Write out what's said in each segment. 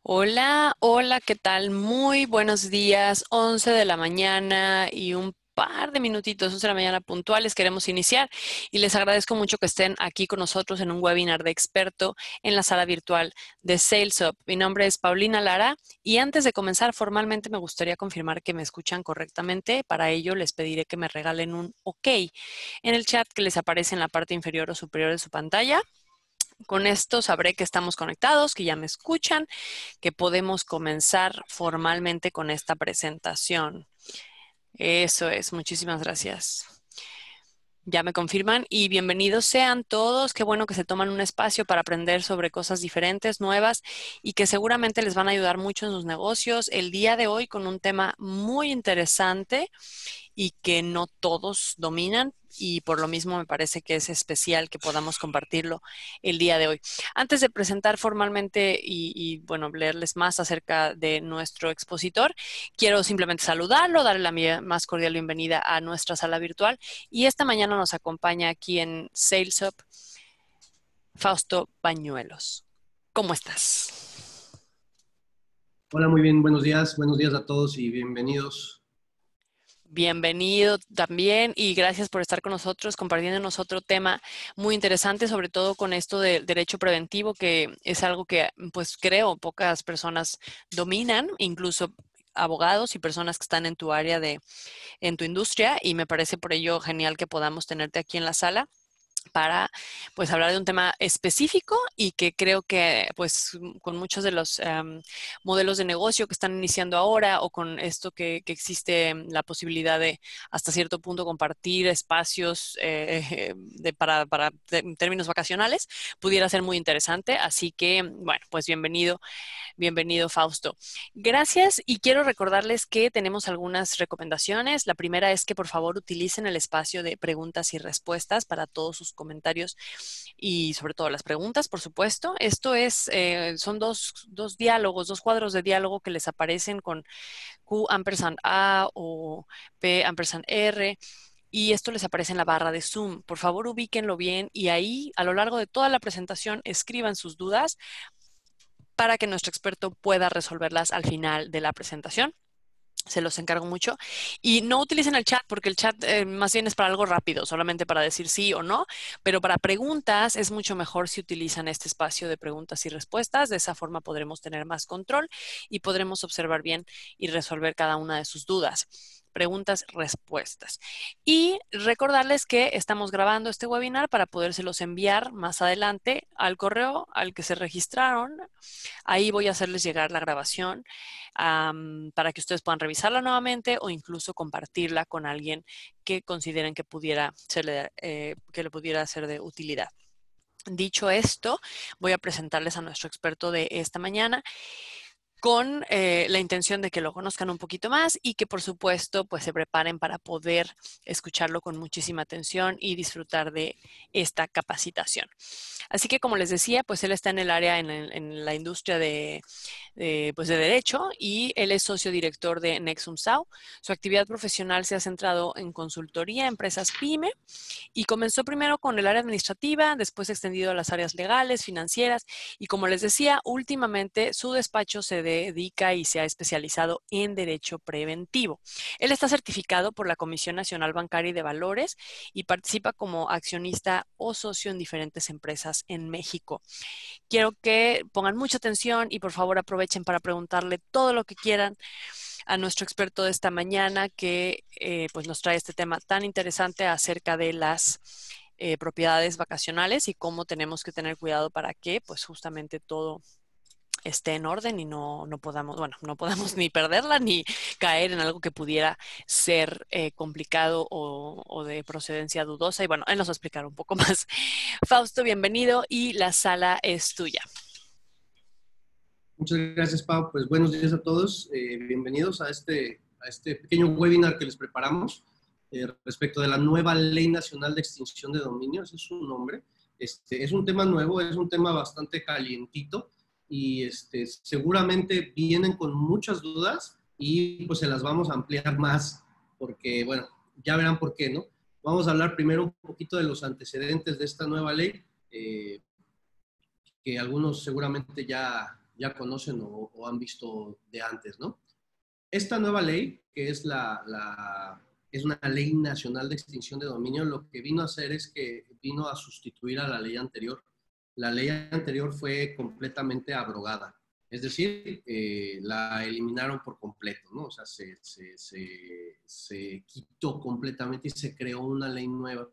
Hola, hola, ¿qué tal? Muy buenos días, 11 de la mañana y un par de minutitos, 11 de la mañana puntuales, queremos iniciar y les agradezco mucho que estén aquí con nosotros en un webinar de experto en la sala virtual de SalesUp. Mi nombre es Paulina Lara y antes de comenzar formalmente me gustaría confirmar que me escuchan correctamente. Para ello les pediré que me regalen un OK en el chat que les aparece en la parte inferior o superior de su pantalla. Con esto sabré que estamos conectados, que ya me escuchan, que podemos comenzar formalmente con esta presentación. Eso es, muchísimas gracias. Ya me confirman y bienvenidos sean todos. Qué bueno que se toman un espacio para aprender sobre cosas diferentes, nuevas y que seguramente les van a ayudar mucho en sus negocios. El día de hoy con un tema muy interesante y que no todos dominan y por lo mismo me parece que es especial que podamos compartirlo el día de hoy. Antes de presentar formalmente bueno, leerles más acerca de nuestro expositor, quiero simplemente saludarlo, darle la más cordial bienvenida a nuestra sala virtual y esta mañana nos acompaña aquí en SalesUp Fausto Bañuelos. ¿Cómo estás? Hola, muy bien, buenos días a todos y bienvenidos. Bienvenido también y gracias por estar con nosotros compartiéndonos otro tema muy interesante, sobre todo con esto del derecho preventivo, que es algo que pues creo pocas personas dominan, incluso abogados y personas que están en tu área en tu industria, y me parece por ello genial que podamos tenerte aquí en la sala para pues hablar de un tema específico y que creo que pues con muchos de los modelos de negocio que están iniciando ahora o con esto que existe la posibilidad de hasta cierto punto compartir espacios en términos vacacionales, pudiera ser muy interesante. Así que bueno, pues bienvenido. Bienvenido, Fausto. Gracias y quiero recordarles que tenemos algunas recomendaciones. La primera es que por favor utilicen el espacio de preguntas y respuestas para todos sus comentarios y sobre todo las preguntas, por supuesto. Son dos diálogos, dos cuadros de diálogo que les aparecen con Q ampersand A o P ampersand R. Y esto les aparece en la barra de Zoom. Por favor, ubíquenlo bien y ahí a lo largo de toda la presentación escriban sus dudas para que nuestro experto pueda resolverlas al final de la presentación. Se los encargo mucho. Y no utilicen el chat porque el chat más bien es para algo rápido, solamente para decir sí o no, pero para preguntas es mucho mejor si utilizan este espacio de preguntas y respuestas. De esa forma podremos tener más control y podremos observar bien y resolver cada una de sus dudas. Preguntas, respuestas. Y recordarles que estamos grabando este webinar para podérselos enviar más adelante al correo al que se registraron. Ahí voy a hacerles llegar la grabación para que ustedes puedan revisarla nuevamente o incluso compartirla con alguien que consideren que que le pudiera ser de utilidad. Dicho esto, voy a presentarles a nuestro experto de esta mañana con la intención de que lo conozcan un poquito más y que por supuesto pues se preparen para poder escucharlo con muchísima atención y disfrutar de esta capacitación. Así que como les decía, pues él está en el área, en la industria pues de Derecho y él es socio director de Nexum SAU. Su actividad profesional se ha centrado en consultoría a empresas PYME y comenzó primero con el área administrativa, después extendido a las áreas legales, financieras y como les decía, últimamente su despacho se dedica y se ha especializado en derecho preventivo. Él está certificado por la Comisión Nacional Bancaria y de Valores y participa como accionista o socio en diferentes empresas en México. Quiero que pongan mucha atención y por favor aprovechen para preguntarle todo lo que quieran a nuestro experto de esta mañana que pues nos trae este tema tan interesante acerca de las propiedades vacacionales y cómo tenemos que tener cuidado para que pues justamente todo esté en orden y no podamos, bueno, no podamos ni perderla ni caer en algo que pudiera ser complicado o de procedencia dudosa. Y bueno, él nos va a explicar un poco más. Fausto, bienvenido y la sala es tuya. Muchas gracias, Pau. Pues buenos días a todos. Bienvenidos a este pequeño webinar que les preparamos respecto de la nueva Ley Nacional de Extinción de Dominio. Ese es su nombre. Es un tema nuevo, es un tema bastante calientito y seguramente vienen con muchas dudas y pues se las vamos a ampliar más porque, bueno, ya verán por qué, ¿no? Vamos a hablar primero un poquito de los antecedentes de esta nueva ley. Que algunos seguramente ya conocen o han visto de antes, ¿no? Esta nueva ley, que es es una ley nacional de extinción de dominio, lo que vino a hacer es que vino a sustituir a la ley anterior. La ley anterior fue completamente abrogada, es decir, la eliminaron por completo, ¿no? O sea, se quitó completamente y se creó una ley nueva.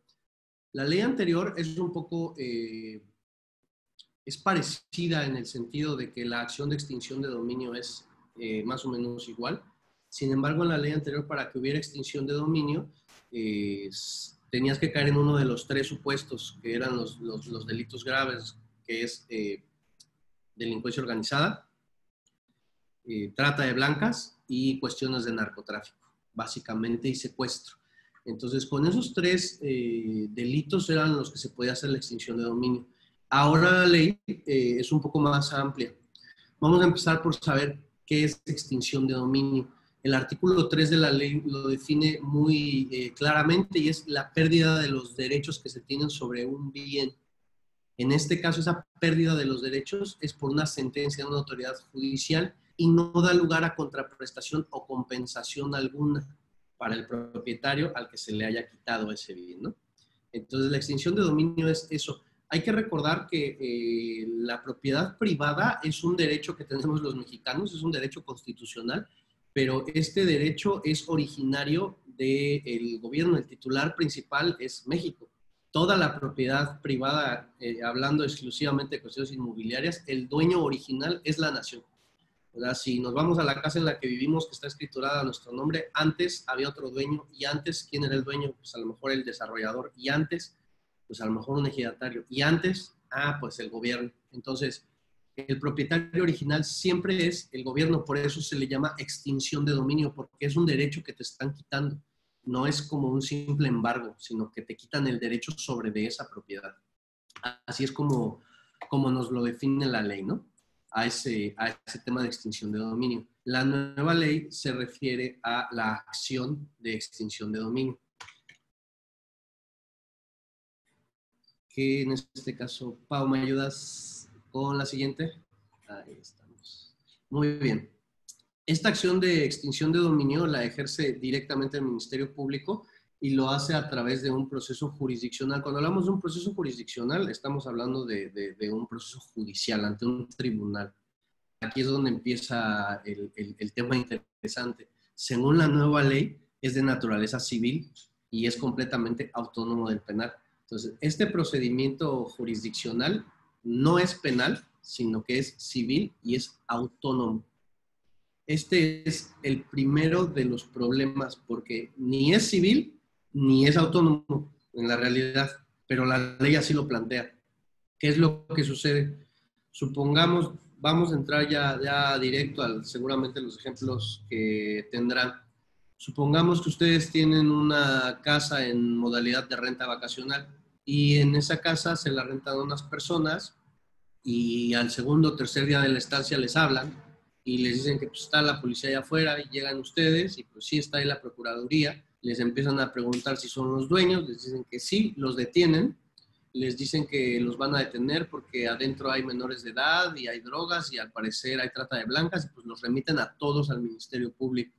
La ley anterior es un poco es parecida en el sentido de que la acción de extinción de dominio es más o menos igual. Sin embargo, en la ley anterior, para que hubiera extinción de dominio, tenías que caer en uno de los tres supuestos, que eran los delitos graves, que es delincuencia organizada, trata de blancas y cuestiones de narcotráfico, básicamente, y secuestro. Entonces, con esos tres delitos eran los que se podía hacer la extinción de dominio. Ahora la ley es un poco más amplia. Vamos a empezar por saber qué es extinción de dominio. El artículo 3 de la ley lo define muy claramente y es la pérdida de los derechos que se tienen sobre un bien. En este caso, esa pérdida de los derechos es por una sentencia de una autoridad judicial y no da lugar a contraprestación o compensación alguna para el propietario al que se le haya quitado ese bien, ¿no? Entonces, la extinción de dominio es eso. Hay que recordar que la propiedad privada es un derecho que tenemos los mexicanos, es un derecho constitucional, pero este derecho es originario del gobierno. El titular principal es México. Toda la propiedad privada, hablando exclusivamente de cuestiones inmobiliarias, el dueño original es la nación. O sea, si nos vamos a la casa en la que vivimos, que está escriturada a nuestro nombre, antes había otro dueño, y antes, ¿quién era el dueño? Pues a lo mejor el desarrollador, y antes, pues a lo mejor un ejidatario, y antes, pues el gobierno. Entonces, el propietario original siempre es el gobierno, por eso se le llama extinción de dominio, porque es un derecho que te están quitando. No es como un simple embargo, sino que te quitan el derecho sobre de esa propiedad. Así es como nos lo define la ley, ¿no? A ese tema de extinción de dominio. La nueva ley se refiere a la acción de extinción de dominio. Que en este caso, Pau, ¿me ayudas con la siguiente? Ahí estamos. Muy bien. Esta acción de extinción de dominio la ejerce directamente el Ministerio Público y lo hace a través de un proceso jurisdiccional. Cuando hablamos de un proceso jurisdiccional, estamos hablando de un proceso judicial ante un tribunal. Aquí es donde empieza el tema interesante. Según la nueva ley, es de naturaleza civil y es completamente autónomo del penal. Entonces, este procedimiento jurisdiccional no es penal, sino que es civil y es autónomo. Este es el primero de los problemas, porque ni es civil ni es autónomo en la realidad, pero la ley así lo plantea. ¿Qué es lo que sucede? Supongamos, vamos a entrar ya directo al seguramente los ejemplos que tendrán. Supongamos que ustedes tienen una casa en modalidad de renta vacacional y en esa casa se la rentan a unas personas y al segundo o tercer día de la estancia les hablan y les dicen que pues, está la policía allá afuera y llegan ustedes y pues sí está ahí la procuraduría, les empiezan a preguntar si son los dueños, les dicen que sí, los detienen, les dicen que los van a detener porque adentro hay menores de edad y hay drogas y al parecer hay trata de blancas y pues los remiten a todos al Ministerio Público.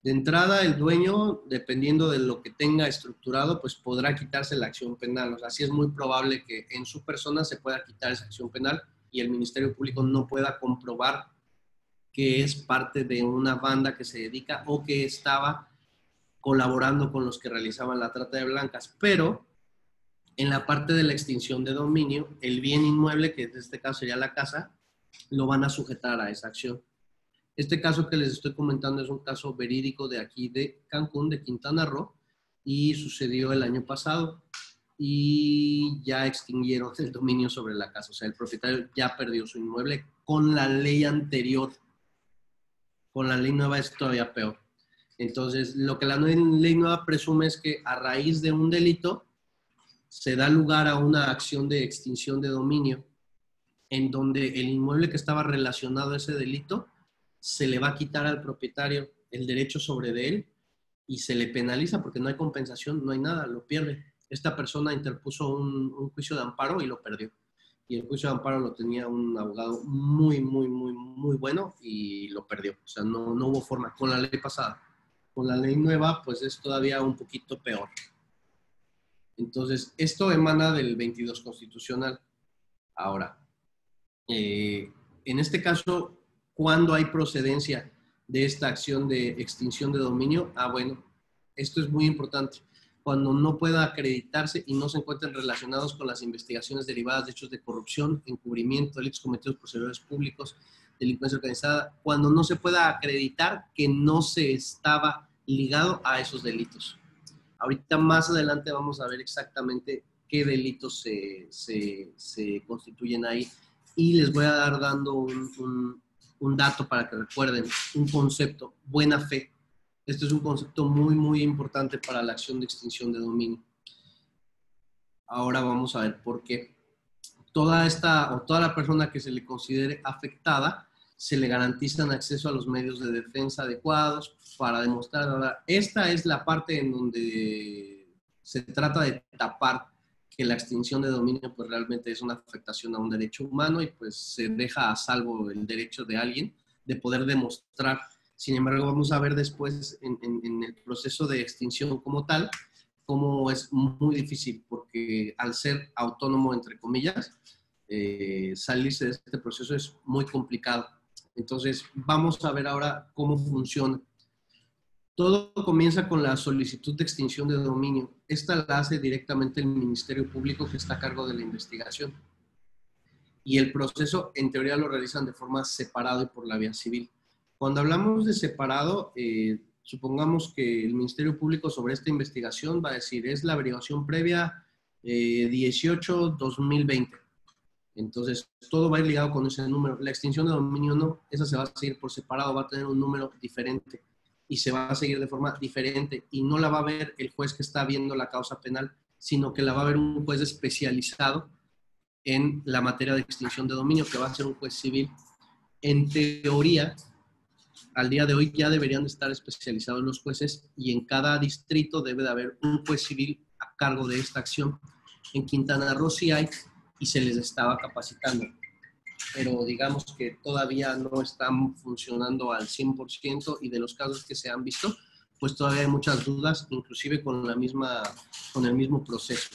De entrada, el dueño, dependiendo de lo que tenga estructurado, pues podrá quitarse la acción penal. O sea, sí es muy probable que en su persona se pueda quitar esa acción penal y el Ministerio Público no pueda comprobar que es parte de una banda que se dedica o que estaba colaborando con los que realizaban la trata de blancas. Pero en la parte de la extinción de dominio, el bien inmueble, que en este caso sería la casa, lo van a sujetar a esa acción. Este caso que les estoy comentando es un caso verídico de aquí de Cancún, de Quintana Roo, y sucedió el año pasado y ya extinguieron el dominio sobre la casa. O sea, el propietario ya perdió su inmueble con la ley anterior. Con la ley nueva es todavía peor. Entonces, lo que la ley nueva presume es que a raíz de un delito se da lugar a una acción de extinción de dominio en donde el inmueble que estaba relacionado a ese delito se le va a quitar al propietario el derecho sobre de él y se le penaliza porque no hay compensación, no hay nada, lo pierde. Esta persona interpuso un juicio de amparo y lo perdió. Y el juicio de amparo lo tenía un abogado muy, muy, muy, muy bueno y lo perdió. O sea, no hubo forma con la ley pasada. Con la ley nueva, pues es todavía un poquito peor. Entonces, esto emana del 22 constitucional. Ahora, en este caso, ¿cuándo hay procedencia de esta acción de extinción de dominio? Bueno, esto es muy importante. Cuando no pueda acreditarse y no se encuentren relacionados con las investigaciones derivadas de hechos de corrupción, encubrimiento, delitos cometidos por servidores públicos, delincuencia organizada, cuando no se pueda acreditar que no se estaba ligado a esos delitos. Ahorita más adelante vamos a ver exactamente qué delitos se constituyen ahí y les voy a dar dando un dato para que recuerden, un concepto, buena fe. Este es un concepto muy, muy importante para la acción de extinción de dominio. Ahora vamos a ver por qué. Toda la persona que se le considere afectada, se le garantizan acceso a los medios de defensa adecuados para demostrar. Ahora, esta es la parte en donde se trata de tapar que la extinción de dominio pues realmente es una afectación a un derecho humano y pues se deja a salvo el derecho de alguien de poder demostrar. Sin embargo, vamos a ver después en el proceso de extinción como tal, cómo es muy difícil, porque al ser autónomo, entre comillas, salirse de este proceso es muy complicado. Entonces, vamos a ver ahora cómo funciona. Todo comienza con la solicitud de extinción de dominio. Esta la hace directamente el Ministerio Público que está a cargo de la investigación. Y el proceso, en teoría, lo realizan de forma separada y por la vía civil. Cuando hablamos de separado, supongamos que el Ministerio Público sobre esta investigación va a decir, es la averiguación previa 18-2020. Entonces, todo va a ir ligado con ese número. La extinción de dominio no, esa se va a seguir por separado, va a tener un número diferente y se va a seguir de forma diferente y no la va a ver el juez que está viendo la causa penal, sino que la va a ver un juez especializado en la materia de extinción de dominio, que va a ser un juez civil. En teoría, al día de hoy ya deberían de estar especializados los jueces y en cada distrito debe de haber un juez civil a cargo de esta acción. En Quintana Roo sí hay y se les estaba capacitando, pero digamos que todavía no están funcionando al 100% y de los casos que se han visto, pues todavía hay muchas dudas, inclusive con el mismo proceso.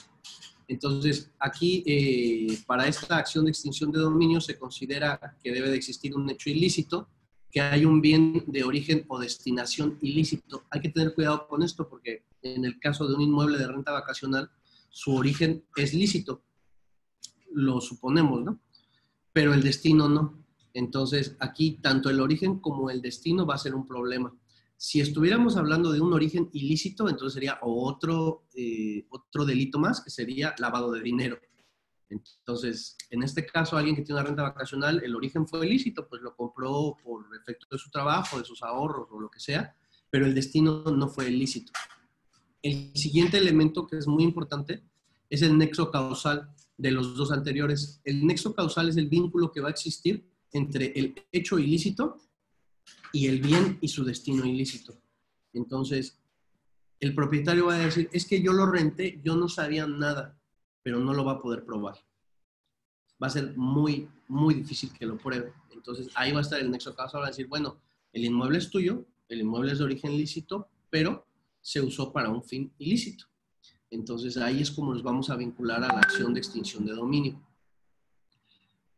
Entonces, aquí, para esta acción de extinción de dominio se considera que debe de existir un hecho ilícito, que hay un bien de origen o destinación ilícito. Hay que tener cuidado con esto porque en el caso de un inmueble de renta vacacional, su origen es lícito, lo suponemos, ¿no? Pero el destino no. Entonces, aquí tanto el origen como el destino va a ser un problema. Si estuviéramos hablando de un origen ilícito, entonces sería otro delito más, que sería lavado de dinero. Entonces, en este caso, alguien que tiene una renta vacacional, el origen fue ilícito, pues lo compró por efecto de su trabajo, de sus ahorros o lo que sea, pero el destino no fue ilícito. El siguiente elemento que es muy importante es el nexo causal de los dos anteriores. El nexo causal es el vínculo que va a existir entre el hecho ilícito y el bien y su destino ilícito. Entonces, el propietario va a decir, es que yo lo renté, yo no sabía nada, pero no lo va a poder probar. Va a ser muy, muy difícil que lo pruebe. Entonces, ahí va a estar el nexo causal, va a decir, bueno, el inmueble es tuyo, el inmueble es de origen lícito, pero se usó para un fin ilícito. Entonces, ahí es como nos vamos a vincular a la acción de extinción de dominio.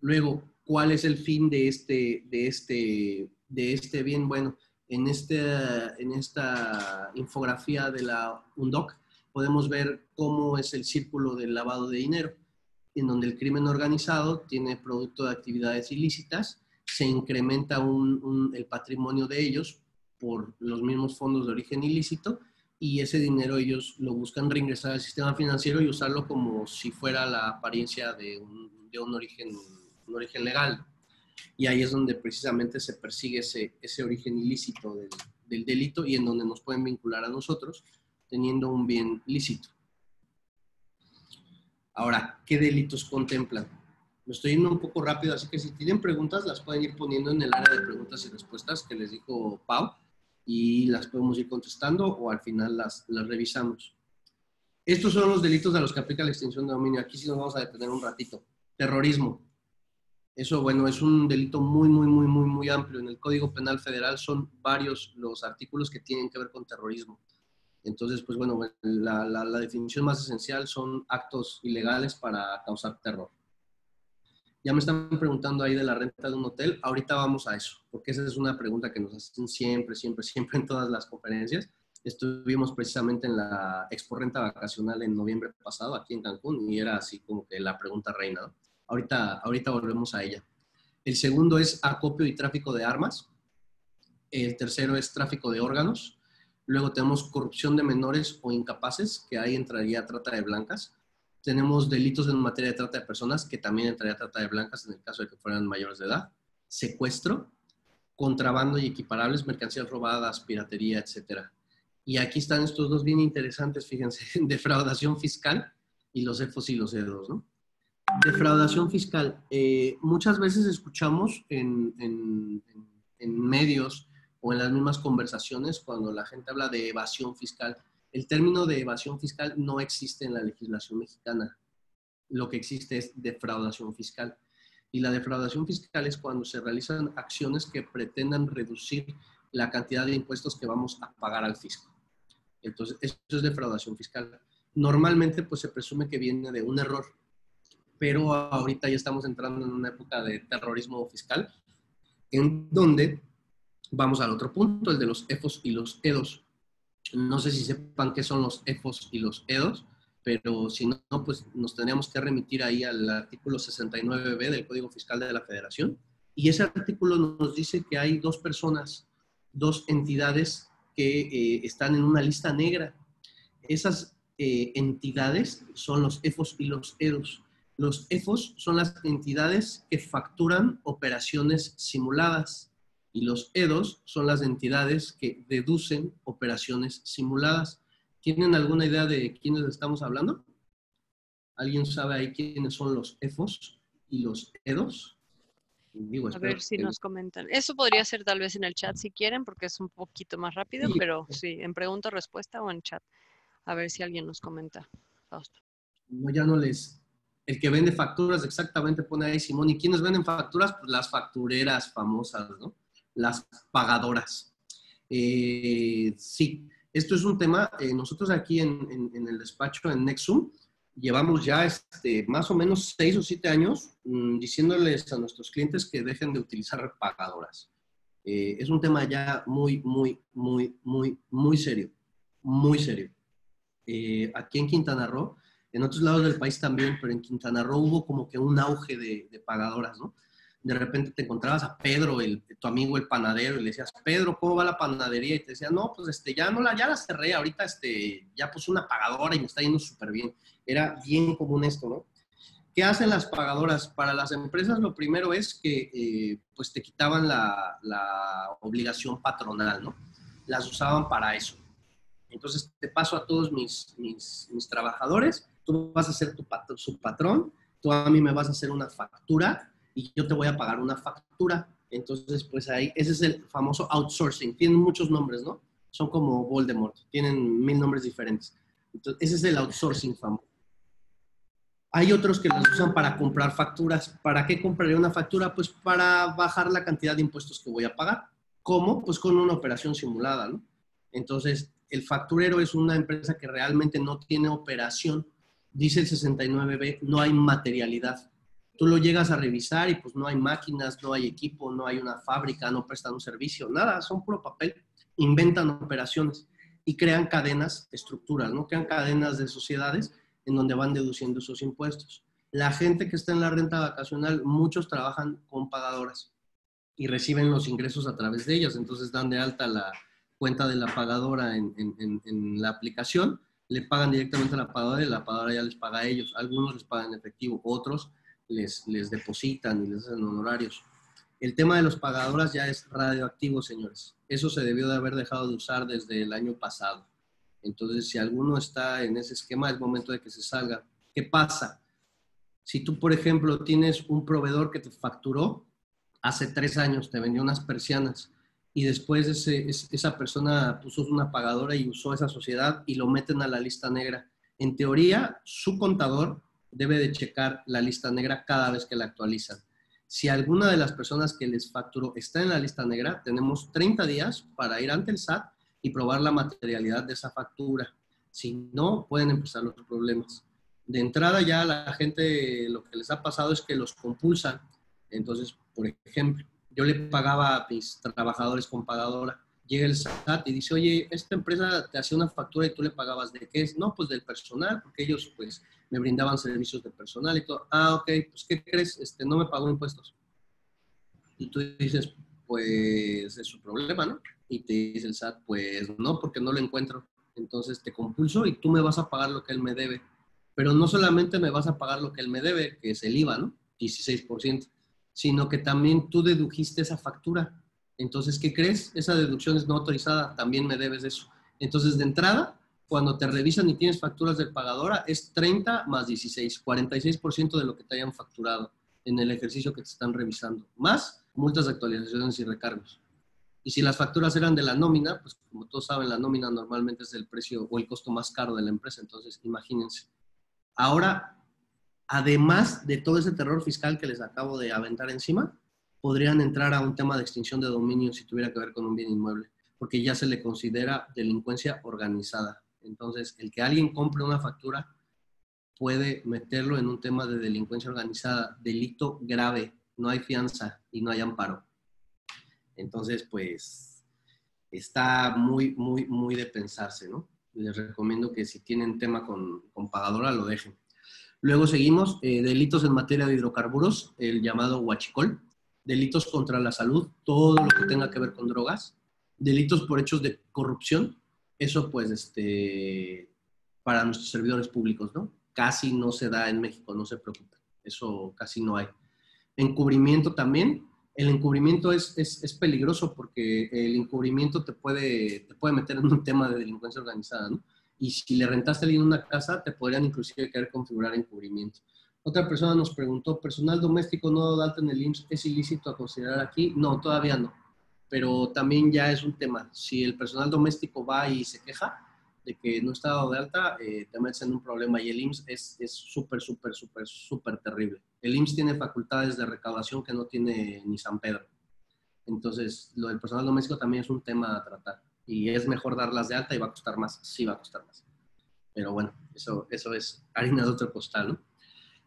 Luego, ¿cuál es el fin de este bien? Bueno, en esta infografía de la UNDOC podemos ver cómo es el círculo del lavado de dinero, en donde el crimen organizado tiene producto de actividades ilícitas, se incrementa el patrimonio de ellos por los mismos fondos de origen ilícito y ese dinero ellos lo buscan reingresar al sistema financiero y usarlo como si fuera la apariencia de un origen legal. y ahí es donde precisamente se persigue ese origen ilícito del delito y en donde nos pueden vincular a nosotros teniendo un bien lícito. Ahora, ¿qué delitos contemplan? Me estoy yendo un poco rápido, así que si tienen preguntas las pueden ir poniendo en el área de preguntas y respuestas que les dijo Pau y las podemos ir contestando o al final las revisamos. Estos son los delitos a los que aplica la extinción de dominio. Aquí sí nos vamos a detener un ratito. Terrorismo. Eso, bueno, es un delito muy amplio. En el Código Penal Federal son varios los artículos que tienen que ver con terrorismo. Entonces, pues bueno, la definición más esencial son actos ilegales para causar terror. Ya me están preguntando ahí de la renta de un hotel. Ahorita vamos a eso, porque esa es una pregunta que nos hacen siempre en todas las conferencias. Estuvimos precisamente en la Expo Renta Vacacional en noviembre pasado, aquí en Cancún, y era así como que la pregunta reina, ¿no? Ahorita volvemos a ella. El segundo es acopio y tráfico de armas. El tercero es tráfico de órganos. Luego tenemos corrupción de menores o incapaces, que ahí entraría trata de blancas. Tenemos delitos en materia de trata de personas, que también entraría trata de blancas en el caso de que fueran mayores de edad. Secuestro, contrabando y equiparables, mercancías robadas, piratería, etc. Y aquí están estos dos bien interesantes, fíjense, defraudación fiscal y los EFOS y los EDOS, ¿no? Defraudación fiscal. Muchas veces escuchamos en medios o en las mismas conversaciones cuando la gente habla de evasión fiscal. El término de evasión fiscal no existe en la legislación mexicana. Lo que existe es defraudación fiscal. Y la defraudación fiscal es cuando se realizan acciones que pretendan reducir la cantidad de impuestos que vamos a pagar al fisco. Entonces, eso es defraudación fiscal. Normalmente, pues se presume que viene de un error, pero ahorita ya estamos entrando en una época de terrorismo fiscal, en donde vamos al otro punto, el de los EFOS y los EDOS. No sé si sepan qué son los EFOS y los EDOS, pero si no, pues nos tendríamos que remitir ahí al artículo 69b del Código Fiscal de la Federación. Y ese artículo nos dice que hay dos personas, dos entidades que están en una lista negra. Esas entidades son los EFOS y los EDOS. Los EFOS son las entidades que facturan operaciones simuladas y los EDOS son las entidades que deducen operaciones simuladas. ¿Tienen alguna idea de quiénes estamos hablando? ¿Alguien sabe ahí quiénes son los EFOS y los EDOS? Digo, a ver si nos comentan. Eso podría ser tal vez en el chat si quieren, porque es un poquito más rápido, sí, pero sí, en pregunta-respuesta o en chat. A ver si alguien nos comenta, Fausto. No, ya no les... El que vende facturas exactamente pone ahí Simón. ¿Y quiénes venden facturas? Pues las factureras famosas, ¿no? Las pagadoras. Sí, esto es un tema. Nosotros aquí en el despacho, en Nexum, llevamos ya más o menos 6 o 7 años diciéndoles a nuestros clientes que dejen de utilizar pagadoras. Es un tema ya muy serio. Muy serio. Aquí en Quintana Roo, en otros lados del país también, pero en Quintana Roo hubo como que un auge de pagadoras, ¿no? De repente te encontrabas a Pedro, tu amigo el panadero, y le decías, Pedro, ¿cómo va la panadería? Y te decía, no, pues ya la cerré, ahorita ya puse una pagadora y me está yendo súper bien. Era bien común esto, ¿no? ¿Qué hacen las pagadoras? Para las empresas lo primero es que pues te quitaban la obligación patronal, ¿no? Las usaban para eso. Entonces te paso a todos mis trabajadores, tú vas a ser su patrón, tú a mí me vas a hacer una factura y yo te voy a pagar una factura. Entonces, pues ahí, ese es el famoso outsourcing. Tienen muchos nombres, ¿no? Son como Voldemort, tienen 1000 nombres diferentes. Entonces, ese es el outsourcing famoso. Hay otros que los usan para comprar facturas. ¿Para qué compraría una factura? Pues para bajar la cantidad de impuestos que voy a pagar. ¿Cómo? Pues con una operación simulada, ¿no? Entonces, el facturero es una empresa que realmente no tiene operación. Dice el 69B, no hay materialidad. Tú lo llegas a revisar y pues no hay máquinas, no hay equipo, no hay una fábrica, no prestan un servicio, nada, son puro papel. Inventan operaciones y crean cadenas, estructuras, ¿no? Crean cadenas de sociedades en donde van deduciendo esos impuestos. La gente que está en la renta vacacional, muchos trabajan con pagadoras y reciben los ingresos a través de ellas, entonces dan de alta la cuenta de la pagadora en la aplicación, le pagan directamente a la pagadora y la pagadora ya les paga a ellos. Algunos les pagan en efectivo, otros les depositan y les hacen honorarios. El tema de los pagadoras ya es radioactivo, señores. Eso se debió de haber dejado de usar desde el año pasado. Entonces, si alguno está en ese esquema, es momento de que se salga. ¿Qué pasa? Si tú, por ejemplo, tienes un proveedor que te facturó hace 3 años, te vendió unas persianas y después esa persona puso una pagadora y usó esa sociedad y lo meten a la lista negra. En teoría, su contador debe de checar la lista negra cada vez que la actualizan. Si alguna de las personas que les facturó está en la lista negra, tenemos 30 días para ir ante el SAT y probar la materialidad de esa factura. Si no, pueden empezar los problemas. De entrada ya a la gente lo que les ha pasado es que los compulsan. Entonces, por ejemplo, yo le pagaba a mis trabajadores con pagadora. Llega el SAT y dice, oye, esta empresa te hacía una factura y tú le pagabas, ¿de qué es? No, pues del personal, porque ellos pues me brindaban servicios de personal y todo. Ah, ok, pues ¿qué crees? No me pagó impuestos. Y tú dices, pues es su problema, ¿no? Y te dice el SAT, pues no, porque no lo encuentro. Entonces te compulso y tú me vas a pagar lo que él me debe. Pero no solamente me vas a pagar lo que él me debe, que es el IVA, ¿no? 16%, sino que también tú dedujiste esa factura. Entonces, ¿qué crees? Esa deducción es no autorizada, también me debes eso. Entonces, de entrada, cuando te revisan y tienes facturas del pagadora, es 30 más 16, 46% de lo que te hayan facturado en el ejercicio que te están revisando, más multas de actualizaciones y recargos. Y si las facturas eran de la nómina, pues como todos saben, la nómina normalmente es el precio o el costo más caro de la empresa, entonces imagínense. Ahora, además de todo ese terror fiscal que les acabo de aventar encima, podrían entrar a un tema de extinción de dominio si tuviera que ver con un bien inmueble, porque ya se le considera delincuencia organizada. Entonces, el que alguien compre una factura puede meterlo en un tema de delincuencia organizada, delito grave, no hay fianza y no hay amparo. Entonces, pues, está muy, muy, muy de pensarse, ¿no? Les recomiendo que si tienen tema con pagadora, lo dejen. Luego seguimos, delitos en materia de hidrocarburos, el llamado huachicol, delitos contra la salud, todo lo que tenga que ver con drogas, delitos por hechos de corrupción, eso pues para nuestros servidores públicos, ¿no? Casi no se da en México, no se preocupen, eso casi no hay. Encubrimiento también, el encubrimiento es peligroso porque el encubrimiento te puede meter en un tema de delincuencia organizada, ¿no? Y si le rentaste a alguien una casa, te podrían inclusive querer configurar encubrimiento. Otra persona nos preguntó, ¿personal doméstico no dado de alta en el IMSS es ilícito a considerar aquí? No, todavía no. Pero también ya es un tema. Si el personal doméstico va y se queja de que no está dado de alta, te metes en un problema. Y el IMSS es súper, súper, súper, súper terrible. El IMSS tiene facultades de recaudación que no tiene ni San Pedro. Entonces, lo del personal doméstico también es un tema a tratar. Y es mejor darlas de alta y va a costar más. Sí va a costar más. Pero bueno, eso es harina de otro costal, ¿no?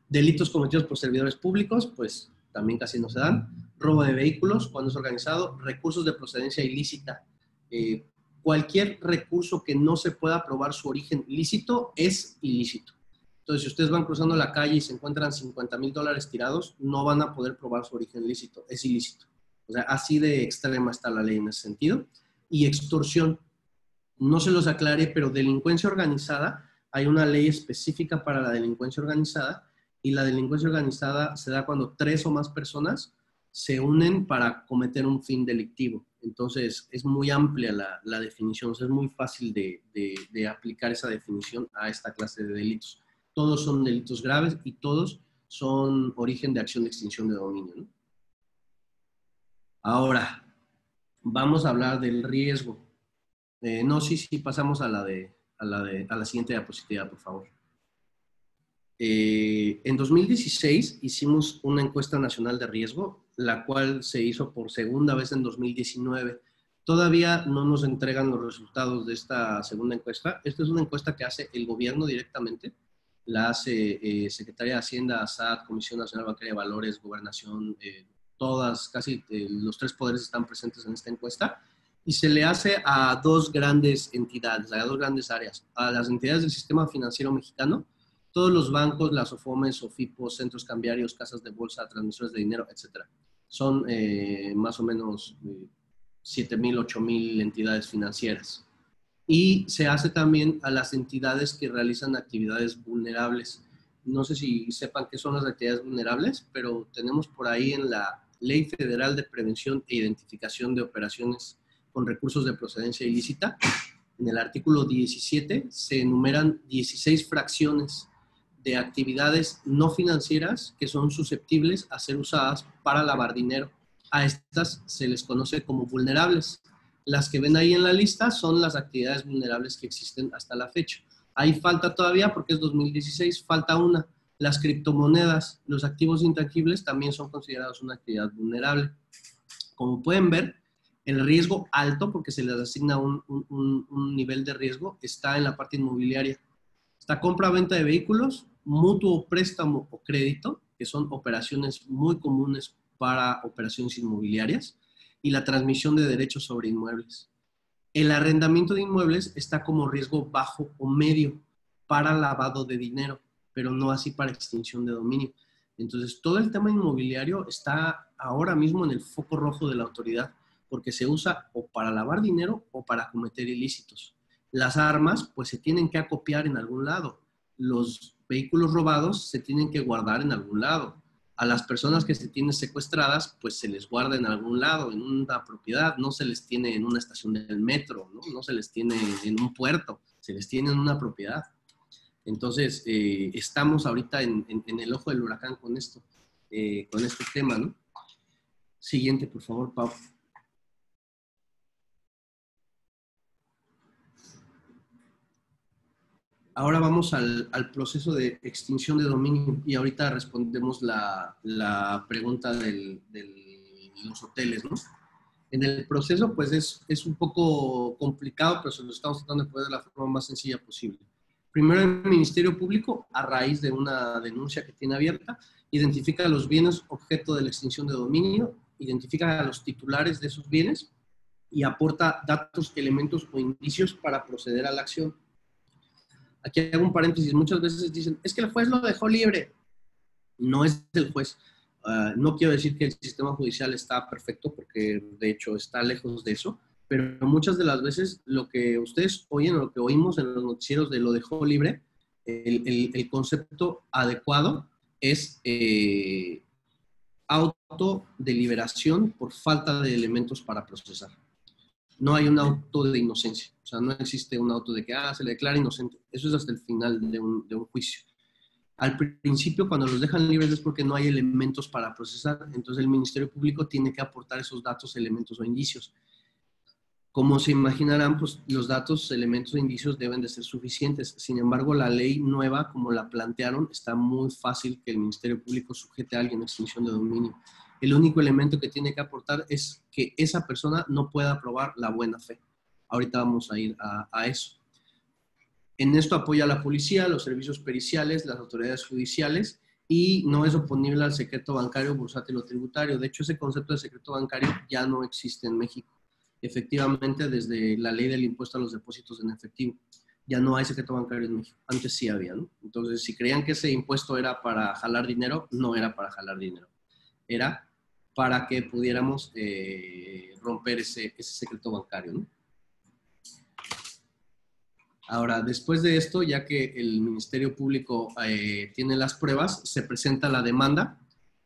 Delitos cometidos por servidores públicos, pues también casi no se dan. Robo de vehículos, cuando es organizado. Recursos de procedencia ilícita. Cualquier recurso que no se pueda probar su origen lícito es ilícito. Entonces, si ustedes van cruzando la calle y se encuentran $50,000 tirados, no van a poder probar su origen lícito, es ilícito. O sea, así de extrema está la ley en ese sentido. Y extorsión, no se los aclaré, pero delincuencia organizada, hay una ley específica para la delincuencia organizada y la delincuencia organizada se da cuando 3 o más personas se unen para cometer un fin delictivo. Entonces, es muy amplia la definición, o sea, es muy fácil de aplicar esa definición a esta clase de delitos. Todos son delitos graves y todos son origen de acción de extinción de dominio, ¿no? Ahora, vamos a hablar del riesgo. No, sí, pasamos a la siguiente diapositiva, por favor. En 2016 hicimos una encuesta nacional de riesgo, la cual se hizo por segunda vez en 2019. Todavía no nos entregan los resultados de esta segunda encuesta. Esta es una encuesta que hace el gobierno directamente. La hace Secretaría de Hacienda, SAT, Comisión Nacional Bancaria de Valores, Gobernación, todas, casi los 3 poderes están presentes en esta encuesta. Y se le hace a 2 grandes entidades, a 2 grandes áreas. A las entidades del sistema financiero mexicano, todos los bancos, las OFOMES, OFIPOS, centros cambiarios, casas de bolsa, transmisores de dinero, etc. Son más o menos 7,000, 8,000 entidades financieras. Y se hace también a las entidades que realizan actividades vulnerables. No sé si sepan qué son las actividades vulnerables, pero tenemos por ahí en Ley Federal de Prevención e Identificación de Operaciones con Recursos de Procedencia Ilícita, en el artículo 17 se enumeran 16 fracciones de actividades no financieras que son susceptibles a ser usadas para lavar dinero. A estas se les conoce como vulnerables. Las que ven ahí en la lista son las actividades vulnerables que existen hasta la fecha. Ahí falta todavía, porque es 2016, falta una. Las criptomonedas, los activos intangibles también son considerados una actividad vulnerable. Como pueden ver, el riesgo alto, porque se les asigna un nivel de riesgo, está en la parte inmobiliaria. Está compra-venta de vehículos, mutuo préstamo o crédito, que son operaciones muy comunes para operaciones inmobiliarias, y la transmisión de derechos sobre inmuebles. El arrendamiento de inmuebles está como riesgo bajo o medio para lavado de dinero, pero no así para extinción de dominio. Entonces, todo el tema inmobiliario está ahora mismo en el foco rojo de la autoridad, porque se usa o para lavar dinero o para cometer ilícitos. Las armas, pues se tienen que acopiar en algún lado. Los vehículos robados se tienen que guardar en algún lado. A las personas que se tienen secuestradas, pues se les guarda en algún lado, en una propiedad. No se les tiene en una estación del metro, ¿no? No se les tiene en un puerto, se les tiene en una propiedad. Entonces, estamos ahorita en el ojo del huracán con esto, con este tema, ¿no? Siguiente, por favor, Pau. Ahora vamos al proceso de extinción de dominio y ahorita respondemos la pregunta de los hoteles, ¿no? En el proceso, pues es un poco complicado, pero se lo estamos tratando de poner de la forma más sencilla posible. Primero, el Ministerio Público, a raíz de una denuncia que tiene abierta, identifica los bienes objeto de la extinción de dominio, identifica a los titulares de esos bienes y aporta datos, elementos o indicios para proceder a la acción. Aquí hago un paréntesis. Muchas veces dicen, es que el juez lo dejó libre. No es el juez. No quiero decir que el sistema judicial está perfecto, porque de hecho está lejos de eso, pero muchas de las veces lo que ustedes oyen, lo que oímos en los noticieros de lo dejó libre, el concepto adecuado es autodeliberación por falta de elementos para procesar. No hay un auto de inocencia. O sea, no existe un auto de que se le declara inocente. Eso es hasta el final de un juicio. Al principio, cuando los dejan libres es porque no hay elementos para procesar. Entonces, el Ministerio Público tiene que aportar esos datos, elementos o indicios. Como se imaginarán, pues los datos, elementos e indicios deben de ser suficientes. Sin embargo, la ley nueva, como la plantearon, está muy fácil que el Ministerio Público sujete a alguien a extinción de dominio. El único elemento que tiene que aportar es que esa persona no pueda probar la buena fe. Ahorita vamos a ir a eso. En esto apoya la policía, los servicios periciales, las autoridades judiciales y no es oponible al secreto bancario, bursátil o tributario. De hecho, ese concepto de secreto bancario ya no existe en México. Efectivamente, desde la ley del impuesto a los depósitos en efectivo, ya no hay secreto bancario en México. Antes sí había, ¿no? Entonces, si creían que ese impuesto era para jalar dinero, no era para jalar dinero. Era para que pudiéramos romper ese secreto bancario, ¿no? Ahora, después de esto, ya que el Ministerio Público tiene las pruebas, se presenta la demanda.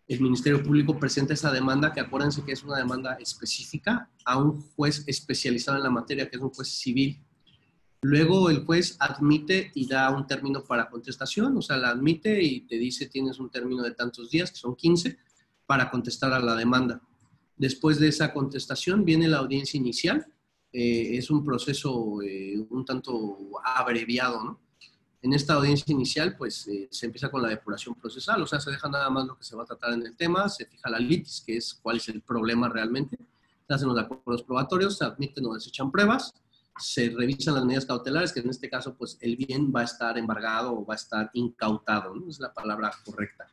El Ministerio Público presenta esa demanda, que acuérdense que es una demanda específica, a un juez especializado en la materia, que es un juez civil. Luego el juez admite y da un término para contestación, o sea, la admite y te dice tienes un término de tantos días, que son 15, para contestar a la demanda. Después de esa contestación viene la audiencia inicial. Es un proceso un tanto abreviado, ¿no? En esta audiencia inicial, pues, se empieza con la depuración procesal, o sea, se deja nada más lo que se va a tratar en el tema, se fija la litis, que es cuál es el problema realmente, se hacen los acuerdos probatorios, se admiten o desechan pruebas, se revisan las medidas cautelares, que en este caso, pues, el bien va a estar embargado o va a estar incautado, ¿no? Es la palabra correcta.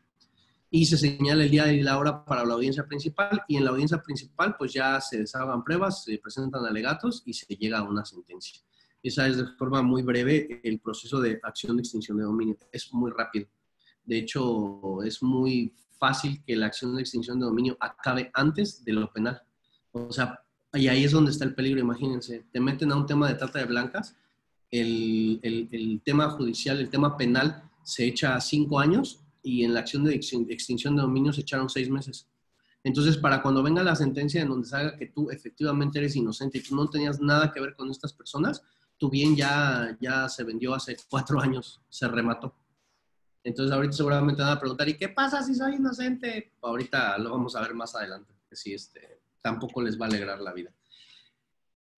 Y se señala el día y la hora para la audiencia principal, y en la audiencia principal pues ya se desahogan pruebas, se presentan alegatos y se llega a una sentencia. Esa es de forma muy breve el proceso de acción de extinción de dominio. Es muy rápido. De hecho, es muy fácil que la acción de extinción de dominio acabe antes de lo penal. O sea, y ahí es donde está el peligro, imagínense. Te meten a un tema de trata de blancas, el tema judicial, el tema penal se echa 5 años, y en la acción de extinción de dominio se echaron 6 meses. Entonces, para cuando venga la sentencia en donde salga que tú efectivamente eres inocente y tú no tenías nada que ver con estas personas, tu bien ya se vendió hace 4 años, se remató. Entonces, ahorita seguramente van a preguntar, ¿y qué pasa si soy inocente? Ahorita lo vamos a ver más adelante, porque sí, tampoco les va a alegrar la vida.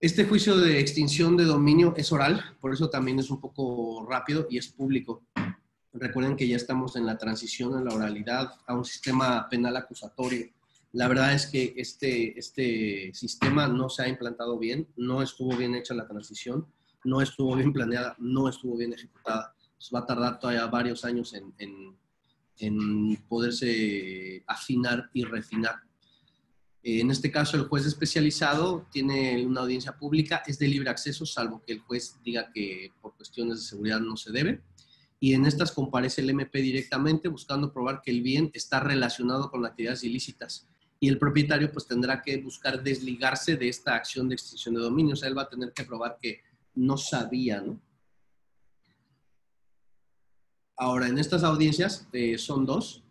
Este juicio de extinción de dominio es oral, por eso también es un poco rápido y es público. Recuerden que ya estamos en la transición en la oralidad a un sistema penal acusatorio. La verdad es que este sistema no se ha implantado bien, no estuvo bien hecha la transición, no estuvo bien planeada, no estuvo bien ejecutada. Pues va a tardar todavía varios años en poderse afinar y refinar. En este caso, el juez especializado tiene una audiencia pública, es de libre acceso, salvo que el juez diga que por cuestiones de seguridad no se debe. Y en estas comparece el MP directamente buscando probar que el bien está relacionado con actividades ilícitas. Y el propietario pues tendrá que buscar desligarse de esta acción de extinción de dominio. O sea, él va a tener que probar que no sabía, ¿no? Ahora, en estas audiencias son dos,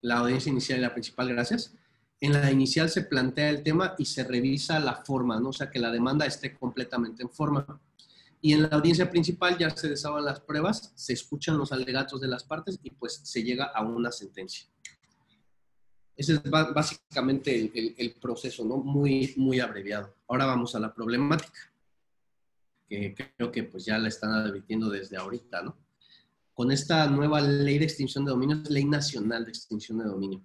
la audiencia inicial y la principal, gracias. En la inicial se plantea el tema y se revisa la forma, ¿no? O sea, que la demanda esté completamente en forma. Y en la audiencia principal ya se desahogan las pruebas, se escuchan los alegatos de las partes y pues se llega a una sentencia. Ese es básicamente el proceso, ¿no? Muy abreviado. Ahora vamos a la problemática, que creo que pues ya la están advirtiendo desde ahorita, ¿no? Con esta nueva ley de extinción de dominio, es ley nacional de extinción de dominio.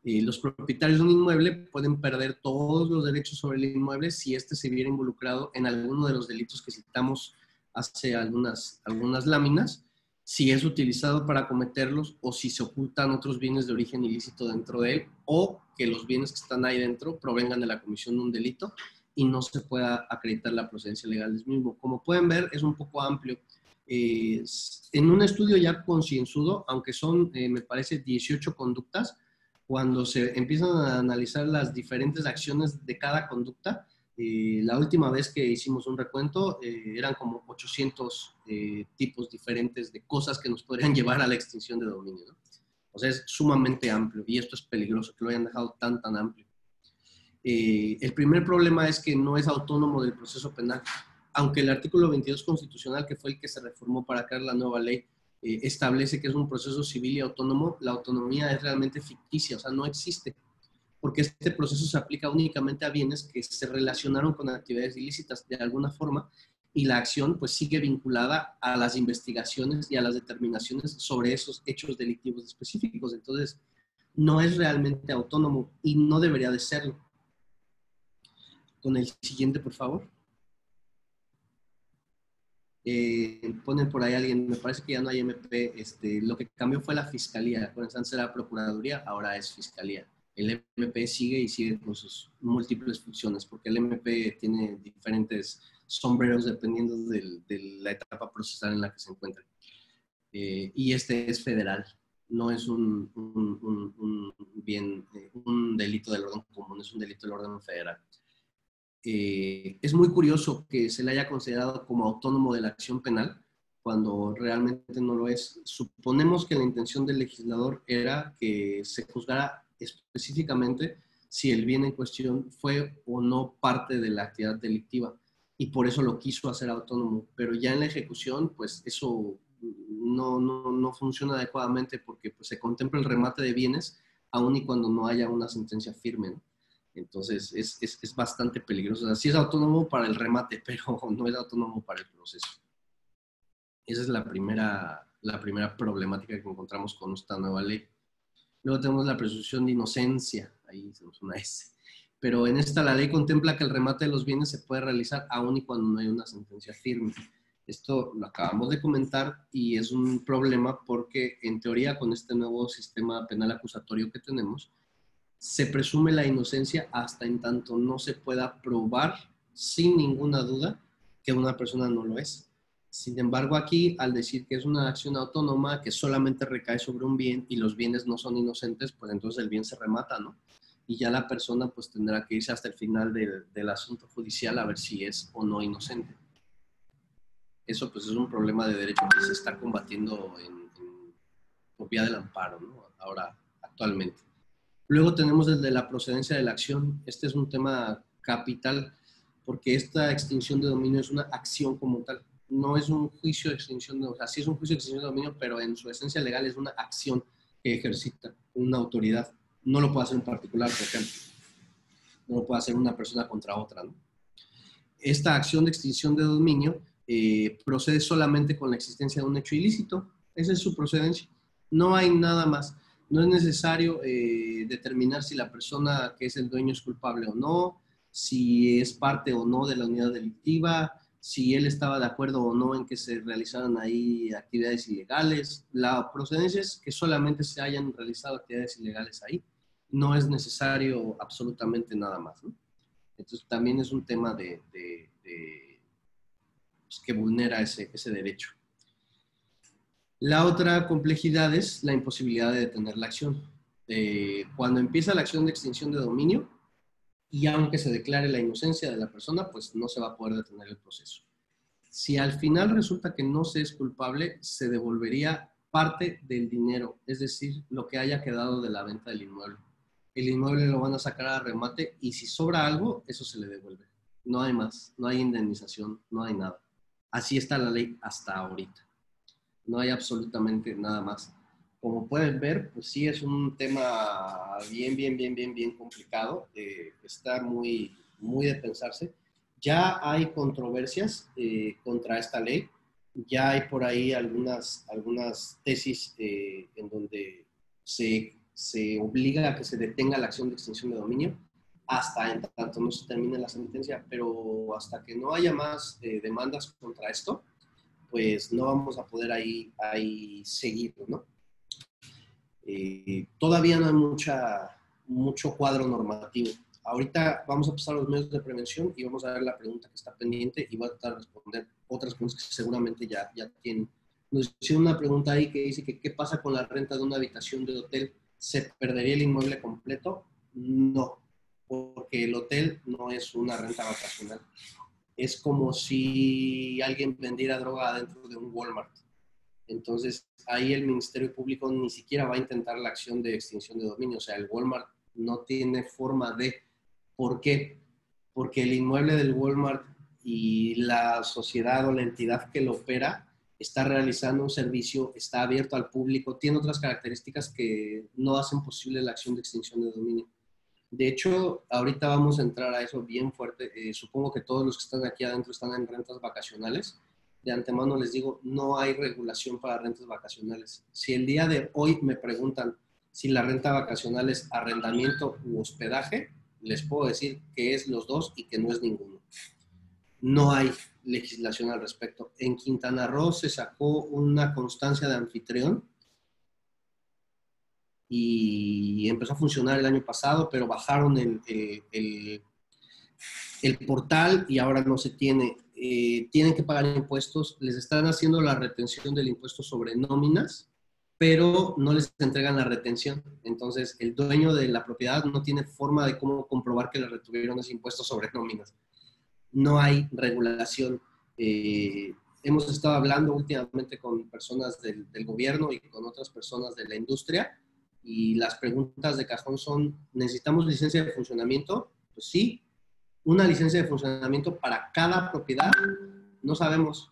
Los propietarios de un inmueble pueden perder todos los derechos sobre el inmueble si éste se viera involucrado en alguno de los delitos que citamos hace algunas láminas, si es utilizado para cometerlos o si se ocultan otros bienes de origen ilícito dentro de él o que los bienes que están ahí dentro provengan de la comisión de un delito y no se pueda acreditar la procedencia legal del mismo. Como pueden ver, es un poco amplio. En un estudio ya concienzudo, aunque son, me parece, 18 conductas, cuando se empiezan a analizar las diferentes acciones de cada conducta, la última vez que hicimos un recuento eran como 800 tipos diferentes de cosas que nos podrían llevar a la extinción de dominio, ¿no? O sea, es sumamente amplio y esto es peligroso que lo hayan dejado tan amplio. El primer problema es que no es autónomo del proceso penal, aunque el artículo 22 constitucional, que fue el que se reformó para crear la nueva ley, establece que es un proceso civil y autónomo, la autonomía es realmente ficticia, o sea, no existe, porque este proceso se aplica únicamente a bienes que se relacionaron con actividades ilícitas de alguna forma y la acción pues sigue vinculada a las investigaciones y a las determinaciones sobre esos hechos delictivos específicos. Entonces, no es realmente autónomo y no debería de serlo. Con el siguiente, por favor. Ponen por ahí alguien, me parece que ya no hay MP, lo que cambió fue la fiscalía, antes era procuraduría, ahora es fiscalía. El MP sigue y sigue con sus múltiples funciones, porque el MP tiene diferentes sombreros dependiendo de la etapa procesal en la que se encuentra. Y este es federal, no es un delito del orden común, es un delito del orden federal. Es muy curioso que se le haya considerado como autónomo de la acción penal cuando realmente no lo es. Suponemos que la intención del legislador era que se juzgara específicamente si el bien en cuestión fue o no parte de la actividad delictiva y por eso lo quiso hacer autónomo, pero ya en la ejecución pues eso no funciona adecuadamente porque pues, se contempla el remate de bienes aun y cuando no haya una sentencia firme, ¿no? Entonces, es bastante peligroso. O sea, sí es autónomo para el remate, pero no es autónomo para el proceso. Esa es la primera problemática que encontramos con esta nueva ley. Luego tenemos la presunción de inocencia. Ahí tenemos una S. Pero en esta la ley contempla que el remate de los bienes se puede realizar aún y cuando no hay una sentencia firme. Esto lo acabamos de comentar y es un problema porque en teoría con este nuevo sistema penal acusatorio que tenemos, se presume la inocencia hasta en tanto no se pueda probar sin ninguna duda que una persona no lo es. Sin embargo, aquí, al decir que es una acción autónoma que solamente recae sobre un bien y los bienes no son inocentes, pues entonces el bien se remata, ¿no? Y ya la persona pues tendrá que irse hasta el final del asunto judicial a ver si es o no inocente. Eso pues es un problema de derecho que se está combatiendo por vía del amparo, ¿no? Ahora, actualmente. Luego tenemos el de la procedencia de la acción. Este es un tema capital porque esta extinción de dominio es una acción como tal. No es un juicio de extinción de dominio. O sea, sí es un juicio de extinción de dominio, pero en su esencia legal es una acción que ejercita una autoridad. No lo puede hacer un particular, por ejemplo. No lo puede hacer una persona contra otra, ¿no? Esta acción de extinción de dominio procede solamente con la existencia de un hecho ilícito. Esa es su procedencia. No hay nada más. No es necesario determinar si la persona que es el dueño es culpable o no, si es parte o no de la unidad delictiva, si él estaba de acuerdo o no en que se realizaran ahí actividades ilegales. La procedencia es que solamente se hayan realizado actividades ilegales ahí. No es necesario absolutamente nada más, ¿no? Entonces también es un tema pues, que vulnera ese derecho. La otra complejidad es la imposibilidad de detener la acción. Cuando empieza la acción de extinción de dominio, y aunque se declare la inocencia de la persona, pues no se va a poder detener el proceso. Si al final resulta que no se es culpable, se devolvería parte del dinero, es decir, lo que haya quedado de la venta del inmueble. El inmueble lo van a sacar a remate y si sobra algo, eso se le devuelve. No hay más, no hay indemnización, no hay nada. Así está la ley hasta ahorita. No hay absolutamente nada más. Como pueden ver, pues sí es un tema bien complicado. Está muy de pensarse. Ya hay controversias contra esta ley. Ya hay por ahí algunas tesis en donde se obliga a que se detenga la acción de extinción de dominio hasta en tanto no se termine la sentencia, pero hasta que no haya más demandas contra esto, pues no vamos a poder ahí seguir, ¿no? Todavía no hay mucho cuadro normativo. Ahorita vamos a pasar a los medios de prevención y vamos a ver la pregunta que está pendiente y voy a tratar de responder otras preguntas que seguramente ya tienen. Nos hicieron una pregunta ahí que dice que qué pasa con la renta de una habitación de hotel. ¿Se perdería el inmueble completo? No, porque el hotel no es una renta vacacional. Es como si alguien vendiera droga dentro de un Walmart. Entonces, ahí el Ministerio Público ni siquiera va a intentar la acción de extinción de dominio. O sea, el Walmart no tiene forma de... ¿Por qué? Porque el inmueble del Walmart y la sociedad o la entidad que lo opera está realizando un servicio, está abierto al público, tiene otras características que no hacen posible la acción de extinción de dominio. De hecho, ahorita vamos a entrar a eso bien fuerte. Supongo que todos los que están aquí adentro están en rentas vacacionales. De antemano les digo, no hay regulación para rentas vacacionales. Si el día de hoy me preguntan si la renta vacacional es arrendamiento u hospedaje, les puedo decir que es los dos y que no es ninguno. No hay legislación al respecto. En Quintana Roo se sacó una constancia de anfitrión y empezó a funcionar el año pasado, pero bajaron el portal y ahora no se tiene. Tienen que pagar impuestos, les están haciendo la retención del impuesto sobre nóminas, pero no les entregan la retención. Entonces, el dueño de la propiedad no tiene forma de cómo comprobar que le retuvieron ese impuesto sobre nóminas. No hay regulación. Hemos estado hablando últimamente con personas del gobierno y con otras personas de la industria y las preguntas de cajón son, ¿necesitamos licencia de funcionamiento? Pues sí. ¿Una licencia de funcionamiento para cada propiedad? No sabemos.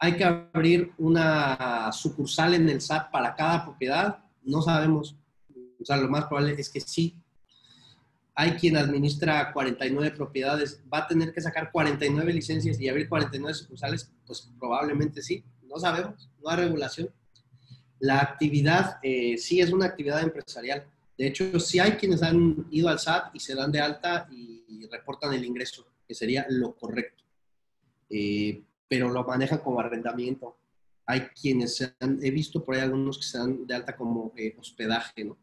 ¿Hay que abrir una sucursal en el SAT para cada propiedad? No sabemos. O sea, lo más probable es que sí. Hay quien administra 49 propiedades, ¿va a tener que sacar 49 licencias y abrir 49 sucursales? Pues probablemente sí. No sabemos. No hay regulación. La actividad sí es una actividad empresarial. De hecho, sí hay quienes han ido al SAT y se dan de alta y reportan el ingreso, que sería lo correcto. Pero lo manejan como arrendamiento. Hay quienes he visto por ahí algunos que se dan de alta como hospedaje, ¿no?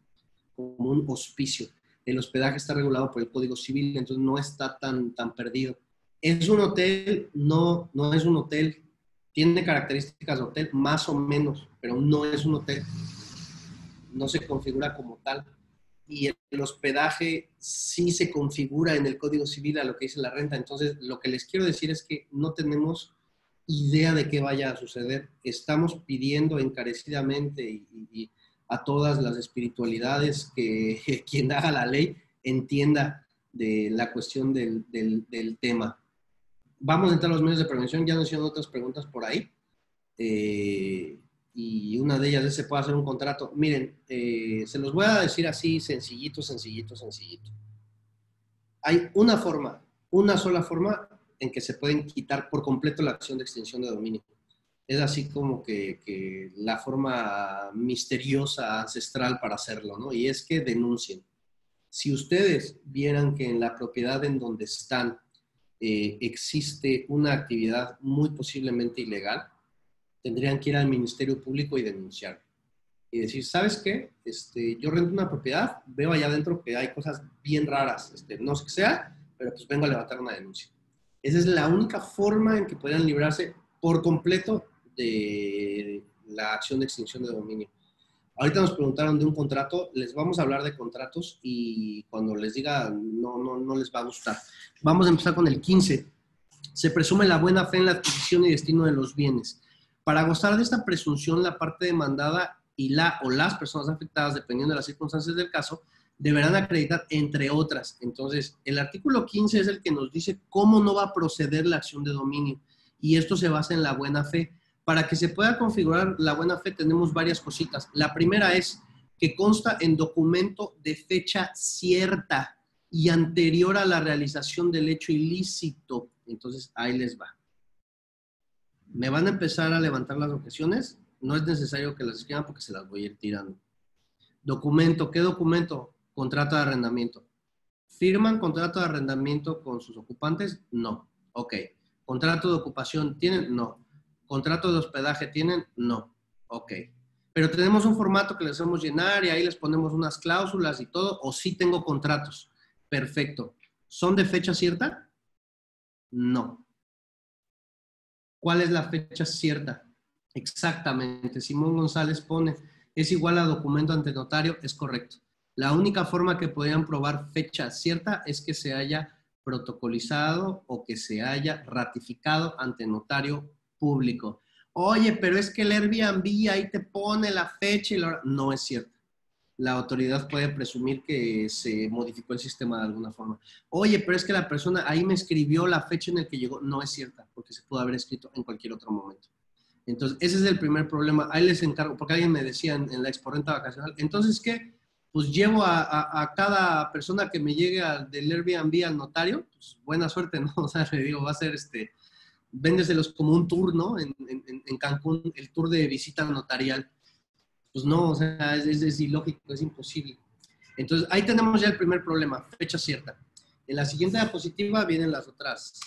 Como un hospicio. El hospedaje está regulado por el Código Civil, entonces no está tan perdido. ¿Es un hotel? No, no es un hotel. Tiene características de hotel, más o menos, pero no es un hotel. No se configura como tal. Y el hospedaje sí se configura en el Código Civil a lo que dice la renta. Entonces, lo que les quiero decir es que no tenemos idea de qué vaya a suceder. Estamos pidiendo encarecidamente y a todas las espiritualidades que quien haga la ley entienda de la cuestión del tema. Vamos a entrar a los medios de prevención, ya nos hicieron otras preguntas por ahí. Y una de ellas es, ¿se puede hacer un contrato? Miren, se los voy a decir así, sencillito. Hay una forma, una sola forma en que se pueden quitar por completo la acción de extinción de dominio. Es así como que la forma misteriosa, ancestral para hacerlo, ¿no? Y es que denuncien. Si ustedes vieran que en la propiedad en donde están existe una actividad muy posiblemente ilegal, tendrían que ir al Ministerio Público y denunciar. Y decir, ¿sabes qué? Yo rento una propiedad, veo allá adentro que hay cosas bien raras, no sé qué sea, pero pues vengo a levantar una denuncia. Esa es la única forma en que podrían librarse por completo de la acción de extinción de dominio. Ahorita nos preguntaron de un contrato, les vamos a hablar de contratos y cuando les diga no les va a gustar. Vamos a empezar con el 15. Se presume la buena fe en la adquisición y destino de los bienes. Para gozar de esta presunción, la parte demandada y la o las personas afectadas, dependiendo de las circunstancias del caso, deberán acreditar, entre otras. Entonces, el artículo 15 es el que nos dice cómo no va a proceder la acción de dominio. Y esto se basa en la buena fe. Para que se pueda configurar la buena fe tenemos varias cositas. La primera es que consta en documento de fecha cierta y anterior a la realización del hecho ilícito. Entonces, ahí les va. Me van a empezar a levantar las objeciones. No es necesario que las escriban porque se las voy a ir tirando. Documento. ¿Qué documento? Contrato de arrendamiento. ¿Firman contrato de arrendamiento con sus ocupantes? No. Ok. ¿Contrato de ocupación tienen? No. ¿Contrato de hospedaje tienen? No. Ok. Pero tenemos un formato que les hacemos llenar y ahí les ponemos unas cláusulas y todo, o sí tengo contratos. Perfecto. ¿Son de fecha cierta? No. ¿Cuál es la fecha cierta? Exactamente. Simón González pone, es igual a documento ante notario, es correcto. La única forma que podrían probar fecha cierta es que se haya protocolizado o que se haya ratificado ante notario público. Oye, pero es que el Airbnb ahí te pone la fecha y la hora. No es cierto. La autoridad puede presumir que se modificó el sistema de alguna forma. Oye, pero es que la persona ahí me escribió la fecha en la que llegó. No es cierta, porque se pudo haber escrito en cualquier otro momento. Entonces, ese es el primer problema. Ahí les encargo, porque alguien me decía en la exporrenta vacacional, entonces, ¿qué? Pues llevo a cada persona que me llegue del Airbnb al notario, pues buena suerte, ¿no? O sea, le digo, va a ser véndeselos como un tour, ¿no? En Cancún, el tour de visita notarial. Pues no, o sea, es ilógico, es imposible. Entonces, ahí tenemos ya el primer problema, fecha cierta. En la siguiente diapositiva vienen las otras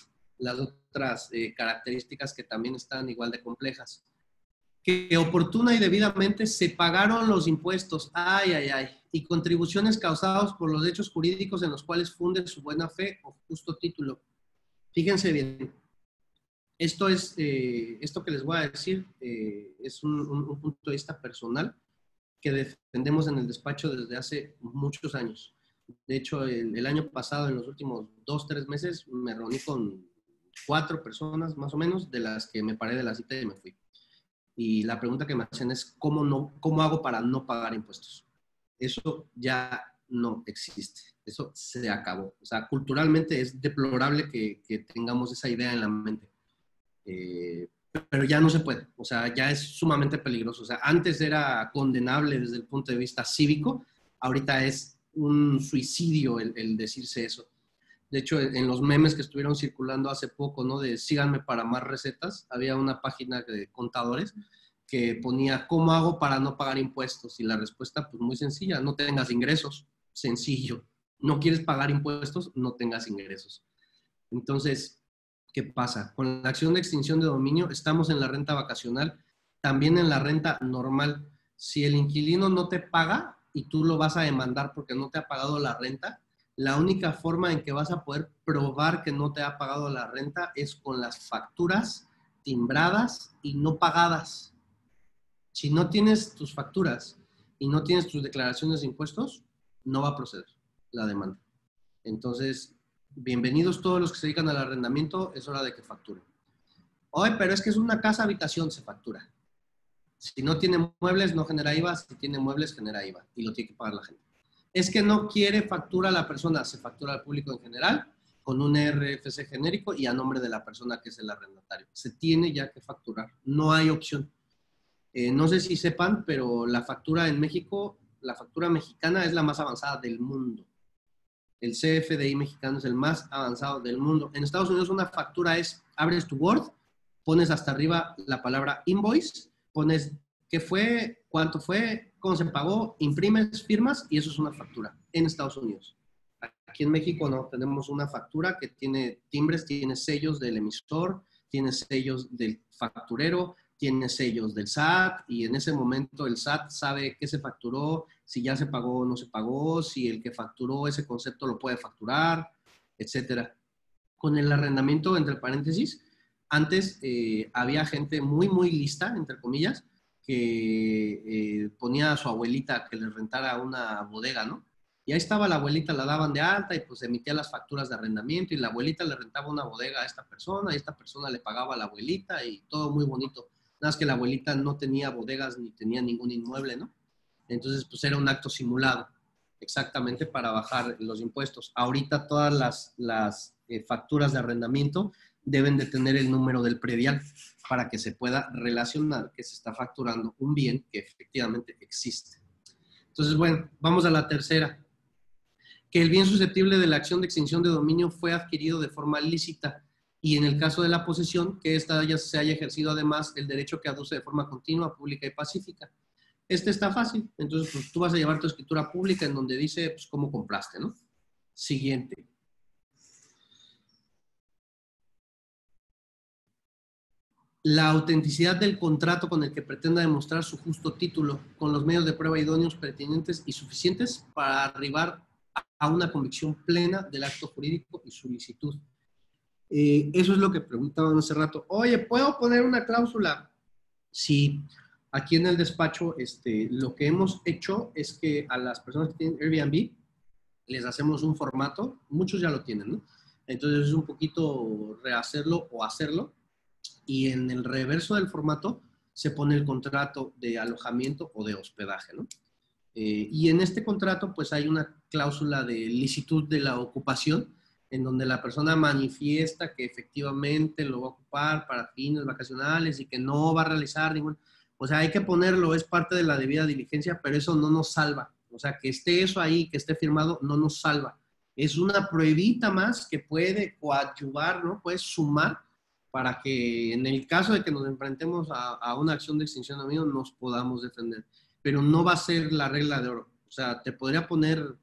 características que también están igual de complejas. Que oportuna y debidamente se pagaron los impuestos, y contribuciones causadas por los hechos jurídicos en los cuales funde su buena fe o justo título. Fíjense bien, esto que les voy a decir es un punto de vista personal que defendemos en el despacho desde hace muchos años. De hecho, el año pasado, en los últimos 2-3 meses, me reuní con 4 personas más o menos, de las que me paré de la cita y me fui. Y la pregunta que me hacen es, ¿cómo hago para no pagar impuestos? Eso ya no existe. Eso se acabó. O sea, culturalmente es deplorable que tengamos esa idea en la mente. Pero ya no se puede. O sea, ya es sumamente peligroso. O sea, antes era condenable desde el punto de vista cívico. Ahorita es un suicidio el decirse eso. De hecho, en los memes que estuvieron circulando hace poco, ¿no? De síganme para más recetas, había una página de contadores que ponía, ¿cómo hago para no pagar impuestos? Y la respuesta, pues muy sencilla, no tengas ingresos. Sencillo. No quieres pagar impuestos, no tengas ingresos. Entonces, ¿qué pasa? Con la acción de extinción de dominio estamos en la renta vacacional, también en la renta normal. Si el inquilino no te paga y tú lo vas a demandar porque no te ha pagado la renta, la única forma en que vas a poder probar que no te ha pagado la renta es con las facturas timbradas y no pagadas. Si no tienes tus facturas y no tienes tus declaraciones de impuestos, no va a proceder la demanda. Entonces, bienvenidos todos los que se dedican al arrendamiento, es hora de que facturen. Oye, pero es que es una casa habitación, se factura. Si no tiene muebles, no genera IVA. Si tiene muebles, genera IVA y lo tiene que pagar la gente. Es que no quiere factura a la persona, se factura al público en general con un RFC genérico y a nombre de la persona que es el arrendatario. Se tiene ya que facturar, no hay opción. No sé si sepan, pero la factura en México, la factura mexicana es la más avanzada del mundo. El CFDI mexicano es el más avanzado del mundo. En Estados Unidos una factura es, abres tu Word, pones hasta arriba la palabra invoice, pones qué fue, cuánto fue, cómo se pagó, imprimes, firmas y eso es una factura en Estados Unidos. Aquí en México no, tenemos una factura que tiene timbres, tiene sellos del emisor, tiene sellos del facturero, tiene sellos del SAT y en ese momento el SAT sabe qué se facturó, si ya se pagó o no se pagó, si el que facturó ese concepto lo puede facturar, etcétera. Con el arrendamiento, entre paréntesis, antes había gente muy, muy lista, entre comillas, que ponía a su abuelita que le rentara una bodega, ¿no? Y ahí estaba la abuelita, la daban de alta y pues emitía las facturas de arrendamiento y la abuelita le rentaba una bodega a esta persona y esta persona le pagaba a la abuelita y todo muy bonito. Nada más que la abuelita no tenía bodegas ni tenía ningún inmueble, ¿no? Entonces, pues era un acto simulado, exactamente para bajar los impuestos. Ahorita todas las facturas de arrendamiento deben de tener el número del predial para que se pueda relacionar que se está facturando un bien que efectivamente existe. Entonces, bueno, vamos a la tercera. Que el bien susceptible de la acción de extinción de dominio fue adquirido de forma lícita y en el caso de la posesión, que ésta ya se haya ejercido además el derecho que aduce de forma continua, pública y pacífica. Este está fácil, entonces pues, tú vas a llevar tu escritura pública en donde dice pues, cómo compraste, ¿no? Siguiente. La autenticidad del contrato con el que pretenda demostrar su justo título, con los medios de prueba idóneos, pertinentes y suficientes para arribar a una convicción plena del acto jurídico y su licitud. Eso es lo que preguntaban hace rato. Oye, ¿puedo poner una cláusula? Sí. Aquí en el despacho, lo que hemos hecho es que a las personas que tienen Airbnb les hacemos un formato, muchos ya lo tienen, ¿no? Entonces es un poquito rehacerlo o hacerlo, y en el reverso del formato se pone el contrato de alojamiento o de hospedaje, ¿no? Y en este contrato pues hay una cláusula de licitud de la ocupación en donde la persona manifiesta que efectivamente lo va a ocupar para fines vacacionales y que no va a realizar ningún... O sea, hay que ponerlo, es parte de la debida diligencia, pero eso no nos salva. O sea, que esté eso ahí, que esté firmado, no nos salva. Es una pruebita más que puede coadyuvar, ¿no? Puede sumar para que en el caso de que nos enfrentemos a una acción de extinción de dominio nos podamos defender. Pero no va a ser la regla de oro. O sea, te podría poner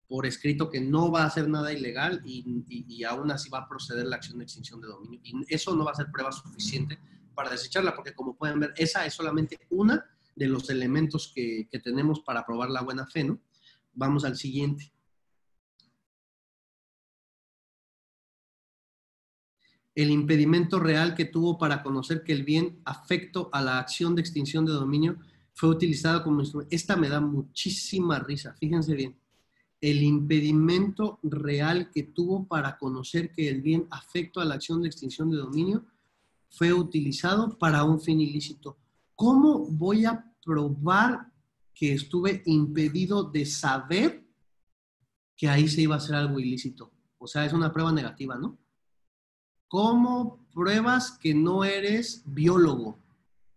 por escrito que no va a hacer nada ilegal y aún así va a proceder la acción de extinción de dominio. Y eso no va a ser prueba suficiente para desecharla, porque como pueden ver, esa es solamente una de los elementos que tenemos para probar la buena fe, ¿no? Vamos al siguiente. El impedimento real que tuvo para conocer que el bien afecto a la acción de extinción de dominio fue utilizado como instrumento. Esta me da muchísima risa, fíjense bien. El impedimento real que tuvo para conocer que el bien afecto a la acción de extinción de dominio fue utilizado para un fin ilícito. ¿Cómo voy a probar que estuve impedido de saber que ahí se iba a hacer algo ilícito? O sea, es una prueba negativa, ¿no? ¿Cómo pruebas que no eres biólogo?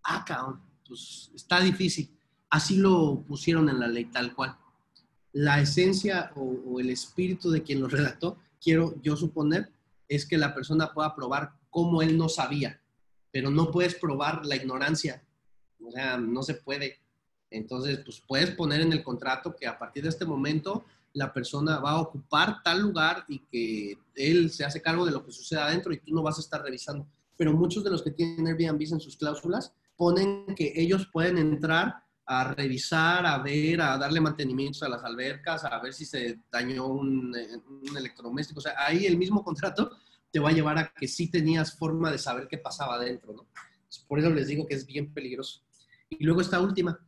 Ah, cabrón, pues está difícil. Así lo pusieron en la ley tal cual. La esencia o el espíritu de quien lo redactó, quiero yo suponer, es que la persona pueda probar cómo él no sabía, pero no puedes probar la ignorancia, o sea, no se puede. Entonces, pues puedes poner en el contrato que a partir de este momento la persona va a ocupar tal lugar y que él se hace cargo de lo que suceda adentro y tú no vas a estar revisando. Pero muchos de los que tienen Airbnb en sus cláusulas ponen que ellos pueden entrar a revisar, a ver, a darle mantenimientos a las albercas, a ver si se dañó un electrodoméstico. O sea, ahí el mismo contrato te va a llevar a que sí tenías forma de saber qué pasaba adentro, ¿no? Por eso les digo que es bien peligroso. Y luego esta última.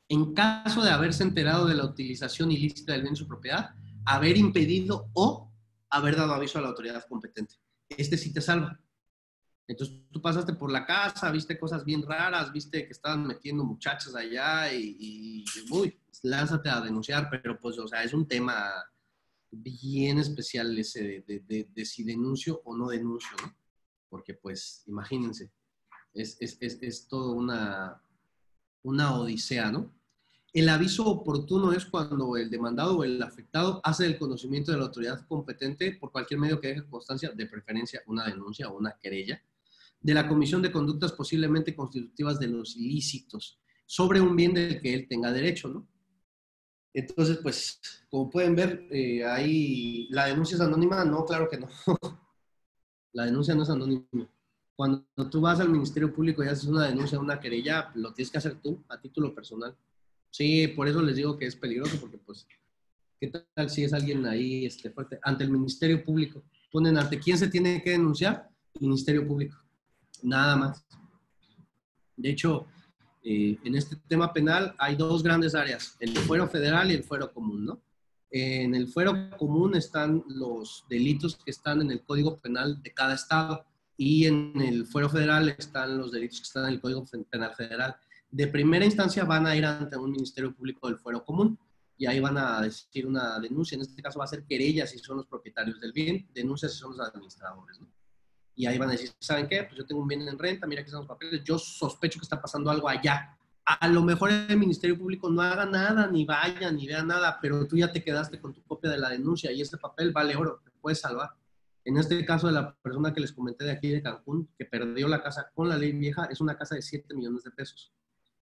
En caso de haberse enterado de la utilización ilícita del bien de su propiedad, haber impedido o haber dado aviso a la autoridad competente. Este sí te salva. Entonces tú pasaste por la casa, viste cosas bien raras, viste que estaban metiendo muchachas allá uy, lánzate a denunciar, pero pues, o sea, es un tema bien especial ese de si denuncio o no denuncio, ¿no? Porque pues, imagínense, es todo una odisea, ¿no? El aviso oportuno es cuando el demandado o el afectado hace el conocimiento de la autoridad competente por cualquier medio que deje constancia, de preferencia una denuncia o una querella, de la comisión de conductas posiblemente constitutivas de los ilícitos sobre un bien del que él tenga derecho, ¿no? Entonces, pues, como pueden ver, ahí la denuncia es anónima. No, claro que no. La denuncia no es anónima. Cuando tú vas al Ministerio Público y haces una denuncia, una querella, lo tienes que hacer tú, a título personal. Sí, por eso les digo que es peligroso, porque pues, ¿qué tal si es alguien ahí fuerte? Ante el Ministerio Público. Ponen ante quién se tiene que denunciar, Ministerio Público. Nada más. De hecho, en este tema penal hay dos grandes áreas, el fuero federal y el fuero común, ¿no? En el fuero común están los delitos que están en el Código Penal de cada estado y en el fuero federal están los delitos que están en el Código Penal Federal. De primera instancia van a ir ante un Ministerio Público del fuero común y ahí van a decir una denuncia. En este caso va a ser querella si son los propietarios del bien, denuncia si son los administradores, ¿no? Y ahí van a decir, ¿saben qué? Pues yo tengo un bien en renta, mira que están los papeles, yo sospecho que está pasando algo allá. A lo mejor el Ministerio Público no haga nada, ni vaya, ni vea nada, pero tú ya te quedaste con tu copia de la denuncia y ese papel vale oro, te puede salvar. En este caso de la persona que les comenté de aquí de Cancún, que perdió la casa con la ley vieja, es una casa de 7 millones de pesos.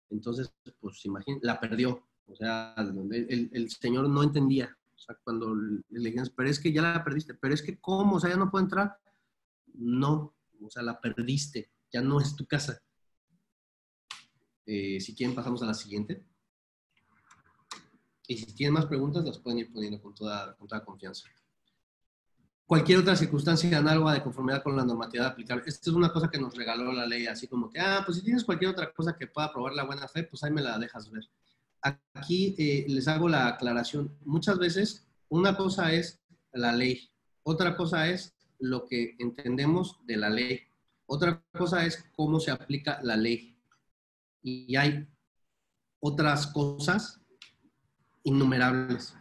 Entonces, pues imagínate, la perdió. O sea, el señor no entendía. O sea, cuando le dijeron, pero es que ya la perdiste, pero es que ¿cómo? O sea, ya no puede entrar. No, o sea, la perdiste, ya no es tu casa. Si quieren, pasamos a la siguiente. Y si tienen más preguntas, las pueden ir poniendo con toda confianza. Cualquier otra circunstancia análoga de conformidad con la normatividad aplicable. Esta es una cosa que nos regaló la ley, así como que, pues si tienes cualquier otra cosa que pueda probar la buena fe, pues ahí me la dejas ver. Aquí les hago la aclaración. Muchas veces, una cosa es la ley, otra cosa es lo que entendemos de la ley, otra cosa es cómo se aplica la ley. Y hay otras cosas innumerables.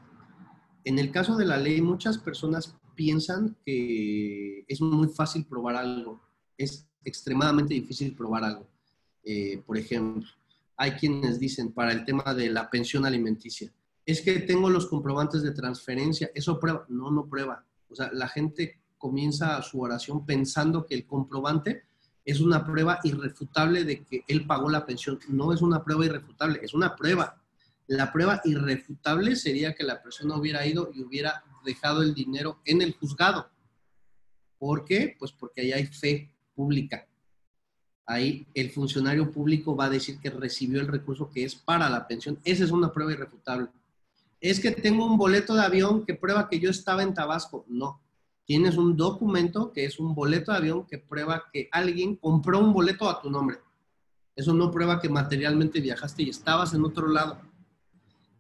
En el caso de la ley, muchas personas piensan que es muy fácil probar algo. Es extremadamente difícil probar algo. Por ejemplo, hay quienes dicen para el tema de la pensión alimenticia, es que tengo los comprobantes de transferencia, ¿eso prueba? No, no prueba. O sea, la gente comienza su oración pensando que el comprobante es una prueba irrefutable de que él pagó la pensión. No es una prueba irrefutable, es una prueba. La prueba irrefutable sería que la persona hubiera ido y hubiera dejado el dinero en el juzgado. ¿Por qué? Pues porque ahí hay fe pública. Ahí el funcionario público va a decir que recibió el recurso que es para la pensión. Esa es una prueba irrefutable. Es que tengo un boleto de avión que prueba que yo estaba en Tabasco. No. Tienes un documento que es un boleto de avión que prueba que alguien compró un boleto a tu nombre. Eso no prueba que materialmente viajaste y estabas en otro lado.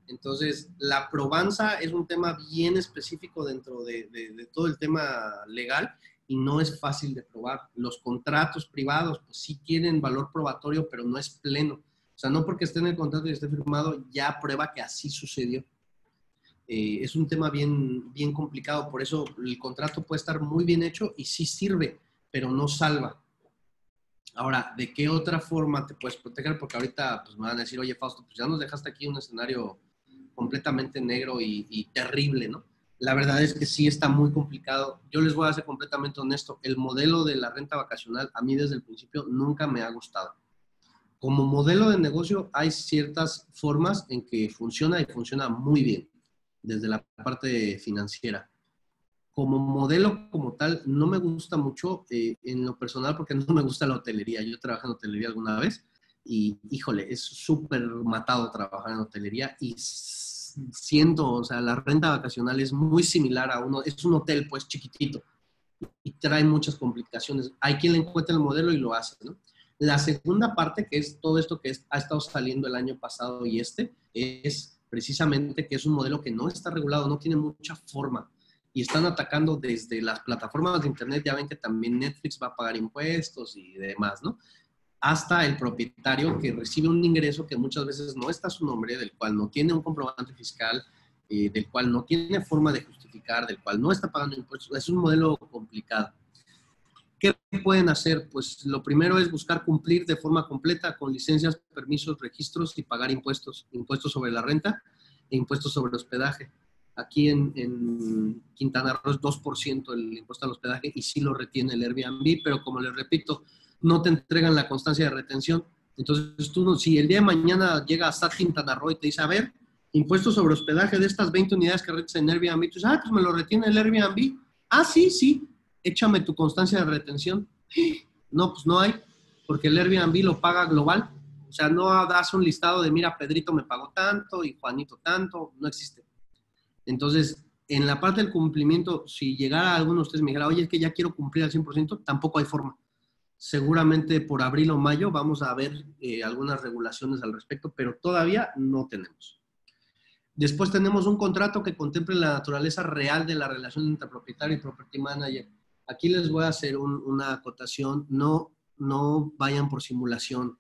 Entonces, la probanza es un tema bien específico dentro de todo el tema legal y no es fácil de probar. Los contratos privados, pues sí tienen valor probatorio, pero no es pleno. O sea, no porque esté en el contrato y esté firmado, ya prueba que así sucedió. Es un tema bien complicado, por eso el contrato puede estar muy bien hecho y sí sirve, pero no salva. Ahora, ¿de qué otra forma te puedes proteger? Porque ahorita pues, me van a decir, oye, Fausto, pues ya nos dejaste aquí un escenario completamente negro y terrible, ¿no? La verdad es que sí está muy complicado. Yo les voy a ser completamente honesto. El modelo de la renta vacacional a mí desde el principio nunca me ha gustado. Como modelo de negocio hay ciertas formas en que funciona y funciona muy bien desde la parte financiera. Como modelo como tal no me gusta mucho en lo personal porque no me gusta la hotelería. Yo trabajé en hotelería alguna vez y híjole, es súper matado trabajar en hotelería y siento, o sea, la renta vacacional es muy similar a uno, es un hotel pues chiquitito y trae muchas complicaciones. Hay quien le encuentra el modelo y lo hace, ¿no? La segunda parte, que es todo esto que ha estado saliendo el año pasado y es precisamente que es un modelo que no está regulado, no tiene mucha forma. y están atacando desde las plataformas de internet, ya ven que también Netflix va a pagar impuestos y demás, ¿no? Hasta el propietario que recibe un ingreso que muchas veces no está a su nombre, del cual no tiene un comprobante fiscal, del cual no tiene forma de justificar, del cual no está pagando impuestos. Es un modelo complicado. ¿Qué pueden hacer? Pues lo primero es buscar cumplir de forma completa con licencias, permisos, registros y pagar impuestos. Impuestos sobre la renta e impuestos sobre hospedaje. Aquí en Quintana Roo es 2% el impuesto al hospedaje y sí lo retiene el Airbnb, pero como les repito, no te entregan la constancia de retención. Entonces tú, si el día de mañana llega a SAT Quintana Roo y te dice, a ver, impuestos sobre hospedaje de estas 20 unidades que rentas en Airbnb, tú dices, pues me lo retiene el Airbnb. Sí, échame tu constancia de retención. No, pues no hay, porque el Airbnb lo paga global. O sea, no das un listado de, mira, Pedrito me pagó tanto y Juanito tanto, no existe. Entonces, en la parte del cumplimiento, si llegara alguno de ustedes y me dijera, oye, es que ya quiero cumplir al 100%, tampoco hay forma. Seguramente por abril o mayo vamos a ver algunas regulaciones al respecto, pero todavía no tenemos. Después tenemos un contrato que contemple la naturaleza real de la relación entre propietario y property manager. Aquí les voy a hacer una acotación, no vayan por simulación,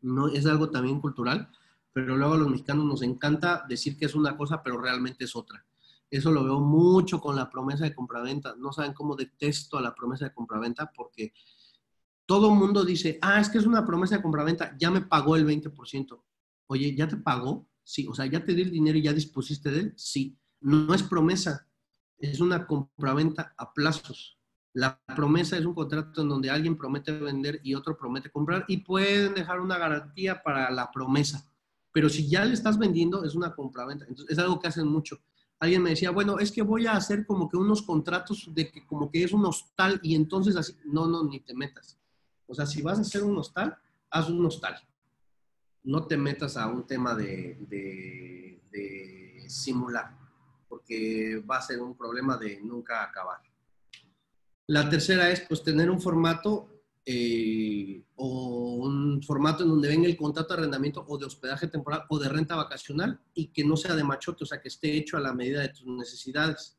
no, es algo también cultural, pero luego a los mexicanos nos encanta decir que es una cosa, pero realmente es otra. Eso lo veo mucho con la promesa de compraventa. No saben cómo detesto a la promesa de compraventa porque todo el mundo dice, es que es una promesa de compraventa, ya me pagó el 20%. Oye, ¿ya te pagó? Sí, o sea, ¿ya te di el dinero y ya dispusiste de él? Sí. No es promesa, es una compraventa a plazos. La promesa es un contrato en donde alguien promete vender y otro promete comprar y pueden dejar una garantía para la promesa. Pero si ya le estás vendiendo, es una compraventa. Entonces, es algo que hacen mucho. Alguien me decía, bueno, es que voy a hacer como que unos contratos de que como que es un hostal y entonces así, no, ni te metas. O sea, si vas a hacer un hostal, haz un hostal. No te metas a un tema de simular, porque va a ser un problema de nunca acabar. La tercera es, pues, tener un formato o un formato en donde venga el contrato de arrendamiento o de hospedaje temporal o de renta vacacional y que no sea de machote, o sea, que esté hecho a la medida de tus necesidades.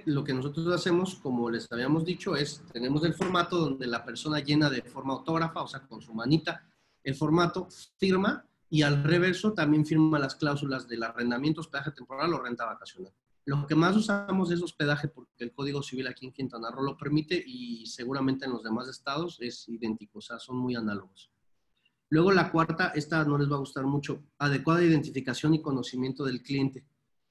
Lo que nosotros hacemos, como les habíamos dicho, es, tenemos el formato donde la persona llena de forma autógrafa, o sea, con su manita, el formato, firma, y al reverso también firma las cláusulas del arrendamiento, hospedaje temporal o renta vacacional. Lo que más usamos es hospedaje porque el Código Civil aquí en Quintana Roo lo permite y seguramente en los demás estados es idéntico, o sea, son muy análogos. Luego la cuarta, esta no les va a gustar mucho, adecuada identificación y conocimiento del cliente,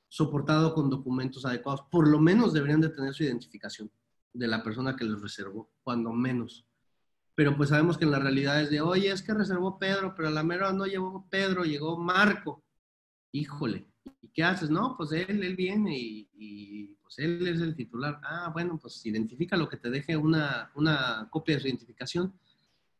soportado con documentos adecuados. Por lo menos deberían de tener su identificación de la persona que les reservó, cuando menos. Pero pues sabemos que en la realidad es de, oye, es que reservó Pedro, pero a la mera no llegó Pedro, llegó Marco. Híjole, ¿y qué haces? No, pues él viene y pues él es el titular. Bueno, pues identifica lo que te deje una copia de su identificación.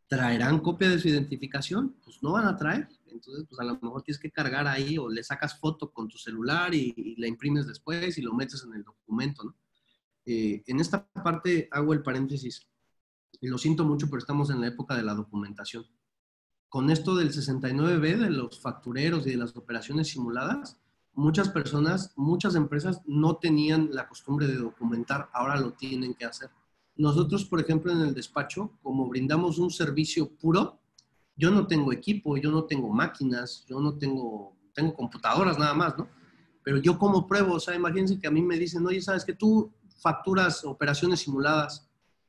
¿Traerán copia de su identificación? Pues no van a traer. Entonces, pues a lo mejor tienes que cargar ahí o le sacas foto con tu celular y la imprimes después y lo metes en el documento, ¿no? En esta parte hago el paréntesis. Y lo siento mucho, pero estamos en la época de la documentación. Con esto del 69B, de los factureros y de las operaciones simuladas, muchas personas, muchas empresas no tenían la costumbre de documentar, ahora lo tienen que hacer. Nosotros, por ejemplo, en el despacho, como brindamos un servicio puro, yo no tengo equipo, yo no tengo máquinas, yo no tengo computadoras nada más, ¿no? Pero yo como pruebo, o sea, imagínense que a mí me dicen, oye, ¿sabes que tú facturas operaciones simuladas?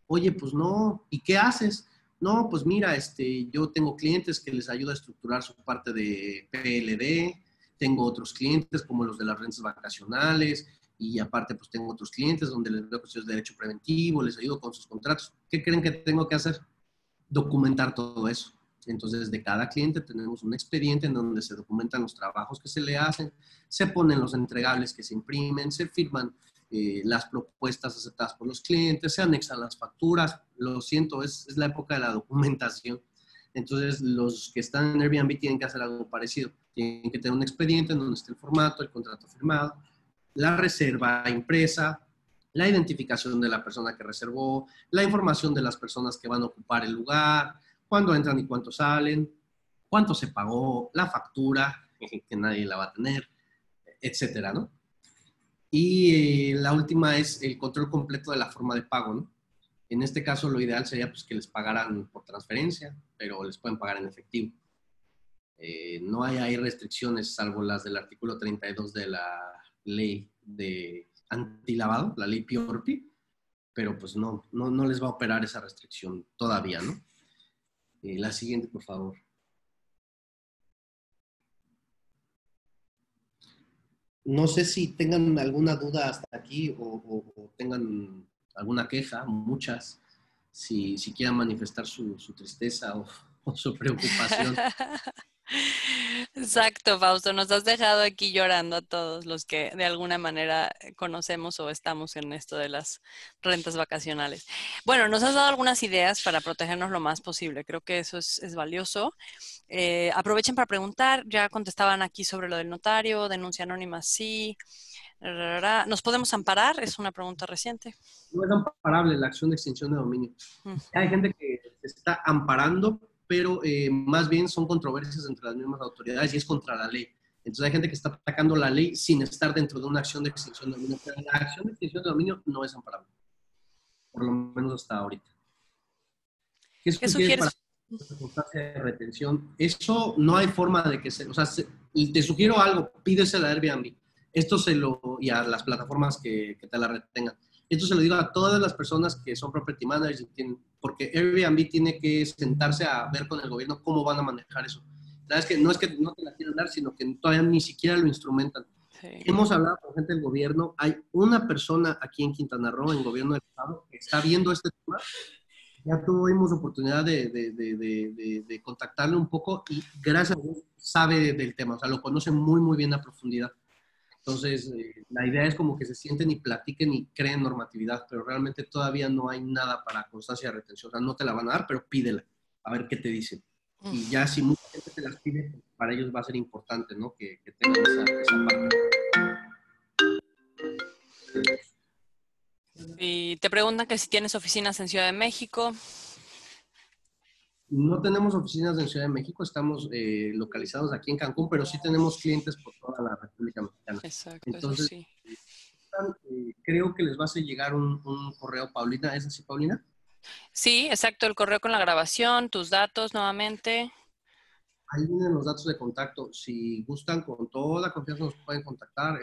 Oye, pues no, ¿y qué haces? No, pues mira, yo tengo clientes que les ayuda a estructurar su parte de PLD, tengo otros clientes como los de las rentas vacacionales, y aparte pues tengo otros clientes donde les veo cuestiones de derecho preventivo, les ayudo con sus contratos. ¿Qué creen que tengo que hacer? Documentar todo eso. Entonces, de cada cliente tenemos un expediente en donde se documentan los trabajos que se le hacen, se ponen los entregables que se imprimen, se firman las propuestas aceptadas por los clientes, se anexan las facturas. Lo siento, es la época de la documentación. Entonces, los que están en Airbnb tienen que hacer algo parecido. Tienen que tener un expediente en donde esté el formato, el contrato firmado, la reserva impresa, la identificación de la persona que reservó, la información de las personas que van a ocupar el lugar, cuándo entran y cuánto salen, cuánto se pagó, la factura, que nadie la va a tener, etcétera, ¿no? Y la última es el control completo de la forma de pago, ¿no? En este caso, lo ideal sería pues, que les pagaran por transferencia, pero les pueden pagar en efectivo. No hay restricciones, salvo las del artículo 32 de la ley de antilavado, la ley PIORPI, pero pues no les va a operar esa restricción todavía, ¿no? La siguiente, por favor. No sé si tengan alguna duda hasta aquí o tengan alguna queja, muchas, si quieran manifestar su tristeza o su preocupación. Exacto, Fausto, nos has dejado aquí llorando a todos los que de alguna manera conocemos o estamos en esto de las rentas vacacionales. Bueno, nos has dado algunas ideas para protegernos lo más posible. Creo que eso es valioso. Aprovechen para preguntar. Ya contestaban aquí sobre lo del notario, denuncia anónima, sí. ¿Nos podemos amparar? Es una pregunta reciente. No es amparable la acción de extinción de dominio. Hay gente que se está amparando, pero más bien son controversias entre las mismas autoridades y es contra la ley. Entonces hay gente que está atacando la ley sin estar dentro de una acción de extinción de dominio. Pero la acción de extinción de dominio no es amparable, por lo menos hasta ahorita. ¿Qué ¿Qué sugieres para sugieres? la circunstancia de retención? Eso no hay forma de que se... O sea, y te sugiero algo, pídesela a Airbnb. Esto y a las plataformas que te la retengan. Esto se lo digo a todas las personas que son property managers, porque Airbnb tiene que sentarse a ver con el gobierno cómo van a manejar eso. ¿Sabes? Que no es que no te la quieran dar, sino que todavía ni siquiera lo instrumentan. Sí. Hemos hablado con gente del gobierno. Hay una persona aquí en Quintana Roo, en gobierno del estado, que está viendo este tema. Ya tuvimos oportunidad de contactarle un poco y gracias a Dios sabe del tema, o sea, lo conoce muy, muy bien a profundidad. Entonces, la idea es como que se sienten y platiquen y creen normatividad, pero realmente todavía no hay nada para constancia de retención. O sea, no te la van a dar, pero pídela, a ver qué te dicen. Y ya si mucha gente te las pide, pues, para ellos va a ser importante, ¿no? Que tengan esa parte. Y te preguntan que si tienes oficinas en Ciudad de México. No tenemos oficinas en Ciudad de México, estamos localizados aquí en Cancún, pero sí tenemos clientes por toda la República Mexicana. Exacto, eso Entonces, sí. creo que les va a hacer llegar un correo, Paulina. ¿Es así, Paulina? Sí, exacto, el correo con la grabación, tus datos nuevamente. Ahí vienen los datos de contacto. Si gustan, con toda confianza nos pueden contactar.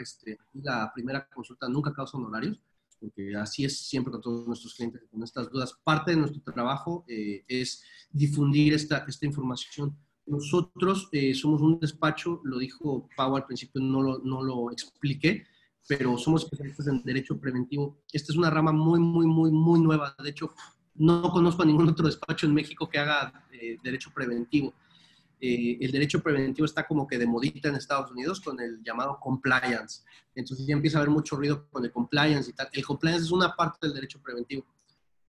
La primera consulta nunca causa honorarios, porque así es siempre con todos nuestros clientes con estas dudas. Parte de nuestro trabajo es difundir esta información. Nosotros somos un despacho, lo dijo Pau al principio, no lo expliqué, pero somos especialistas en derecho preventivo. Esta es una rama muy, muy, muy, muy nueva. De hecho, no conozco a ningún otro despacho en México que haga derecho preventivo. El derecho preventivo está como que de modita en Estados Unidos con el llamado compliance. Entonces ya empieza a haber mucho ruido con el compliance y tal. El compliance es una parte del derecho preventivo.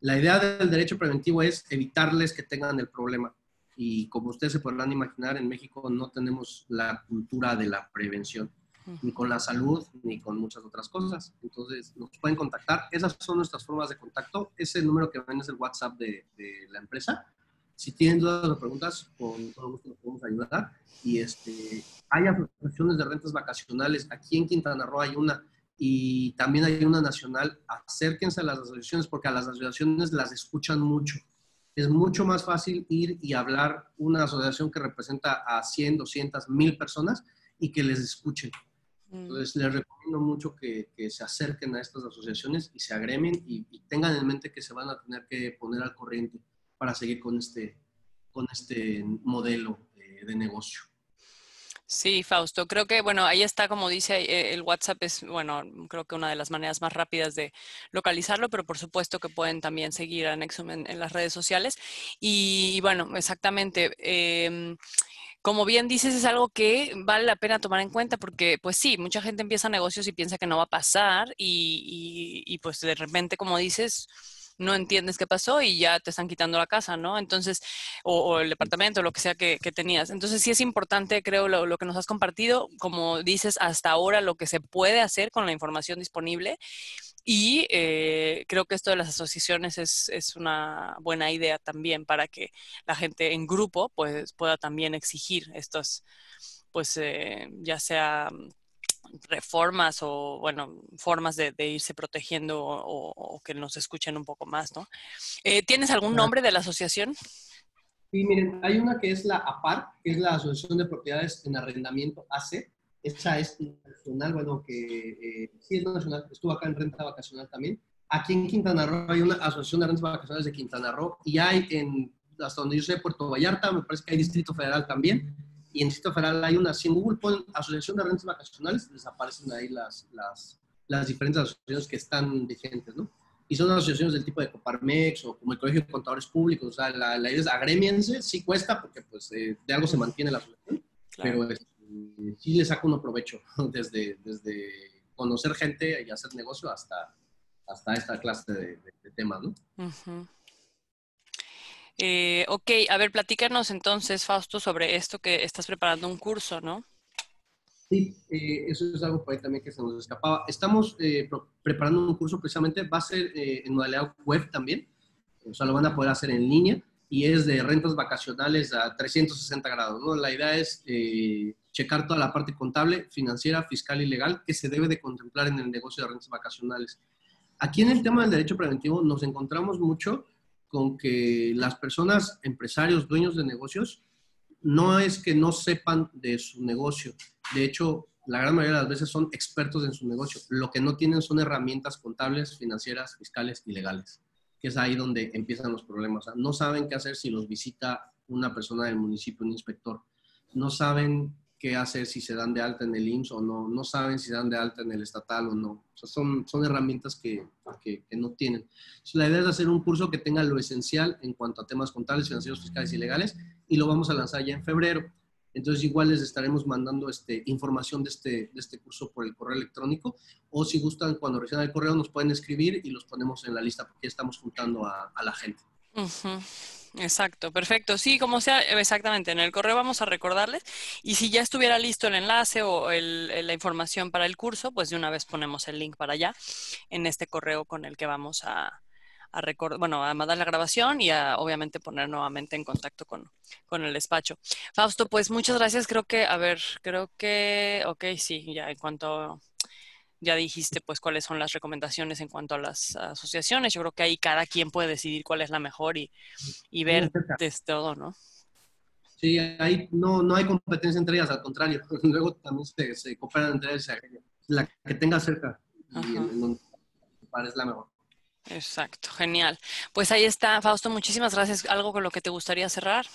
La idea del derecho preventivo es evitarles que tengan el problema. Y como ustedes se podrán imaginar, en México no tenemos la cultura de la prevención, ni con la salud, ni con muchas otras cosas. Entonces nos pueden contactar. Esas son nuestras formas de contacto. Ese número que ven es el WhatsApp de la empresa. Si tienen dudas o preguntas, con todo gusto nos podemos ayudar. Y hay asociaciones de rentas vacacionales. Aquí en Quintana Roo hay una y también hay una nacional. Acérquense a las asociaciones porque a las asociaciones las escuchan mucho. Es mucho más fácil ir y hablar una asociación que representa a 100, 200, 1000 personas y que les escuchen. Entonces, les recomiendo mucho que se acerquen a estas asociaciones y se agremen y tengan en mente que se van a tener que poner al corriente para seguir con este modelo de negocio. Sí, Fausto, creo que, bueno, ahí está, como dice, el WhatsApp es, bueno, creo que una de las maneras más rápidas de localizarlo, pero por supuesto que pueden también seguir a Nexum en las redes sociales. Y bueno, exactamente. Como bien dices, es algo que vale la pena tomar en cuenta porque, pues sí, mucha gente empieza negocios y piensa que no va a pasar y pues de repente, como dices, no entiendes qué pasó y ya te están quitando la casa, ¿no? Entonces, o el departamento, lo que sea que tenías. Entonces, sí es importante, creo, lo que nos has compartido, como dices, hasta ahora lo que se puede hacer con la información disponible y creo que esto de las asociaciones es una buena idea también para que la gente en grupo pues, pueda también exigir estos, pues ya sea reformas o, bueno, formas de irse protegiendo o que nos escuchen un poco más, ¿no? ¿Tienes algún nombre de la asociación? Sí, miren, hay una que es la APAR, que es la Asociación de Propiedades en Arrendamiento AC. Esa es nacional, bueno, que sí es nacional, estuvo acá en renta vacacional también. Aquí en Quintana Roo hay una Asociación de Rentas Vacacionales de Quintana Roo y hay hasta donde yo sé, Puerto Vallarta, me parece que hay Distrito Federal también. Y en Distrito Federal hay una, si en Google ponen Asociación de Rentas Vacacionales, desaparecen ahí las diferentes asociaciones que están vigentes, ¿no? Y son asociaciones del tipo de Coparmex o como el Colegio de Contadores Públicos. O sea, la idea es agrémiense, sí cuesta porque pues de algo se mantiene la asociación, Claro. pero sí le saca uno provecho desde conocer gente y hacer negocio hasta esta clase de temas, ¿no? Ujú. Ok, a ver, platícanos entonces, Fausto, sobre esto que estás preparando un curso, ¿no? Sí, eso es algo por ahí también que se nos escapaba. Estamos preparando un curso precisamente, va a ser en modalidad web también, o sea, lo van a poder hacer en línea y es de rentas vacacionales a 360 grados, ¿no? La idea es checar toda la parte contable, financiera, fiscal y legal que se debe de contemplar en el negocio de rentas vacacionales. Aquí en el tema del derecho preventivo nos encontramos mucho con que las personas, empresarios, dueños de negocios, no es que no sepan de su negocio. De hecho, la gran mayoría de las veces son expertos en su negocio. Lo que no tienen son herramientas contables, financieras, fiscales y legales, que es ahí donde empiezan los problemas. O sea, no saben qué hacer si los visita una persona del municipio, un inspector. No saben qué hacer si se dan de alta en el IMSS o no. No saben si se dan de alta en el estatal o no. O sea, son herramientas que no tienen. Entonces, la idea es hacer un curso que tenga lo esencial en cuanto a temas contables, financieros, fiscales y legales, y lo vamos a lanzar ya en febrero. Entonces igual les estaremos mandando información de este curso por el correo electrónico, o si gustan, cuando reciban el correo nos pueden escribir y los ponemos en la lista porque ya estamos juntando a la gente. Ujú. Exacto, perfecto. Sí, como sea, exactamente. En el correo vamos a recordarles y si ya estuviera listo el enlace o la información para el curso, pues de una vez ponemos el link para allá en este correo con el que vamos a recordar, bueno, a mandar la grabación y a obviamente poner nuevamente en contacto con el despacho. Fausto, pues muchas gracias. Creo que, a ver, creo que, ok, sí, ya en cuanto ya dijiste pues cuáles son las recomendaciones en cuanto a las asociaciones. Yo creo que ahí cada quien puede decidir cuál es la mejor y ver desde todo, ¿no? Sí, ahí no hay competencia entre ellas, al contrario. Luego también se cooperan entre ellas. La que tenga cerca y Ajá, en donde parece la mejor. exacto, genial. Pues ahí está, Fausto, muchísimas gracias. ¿Algo con lo que te gustaría cerrar?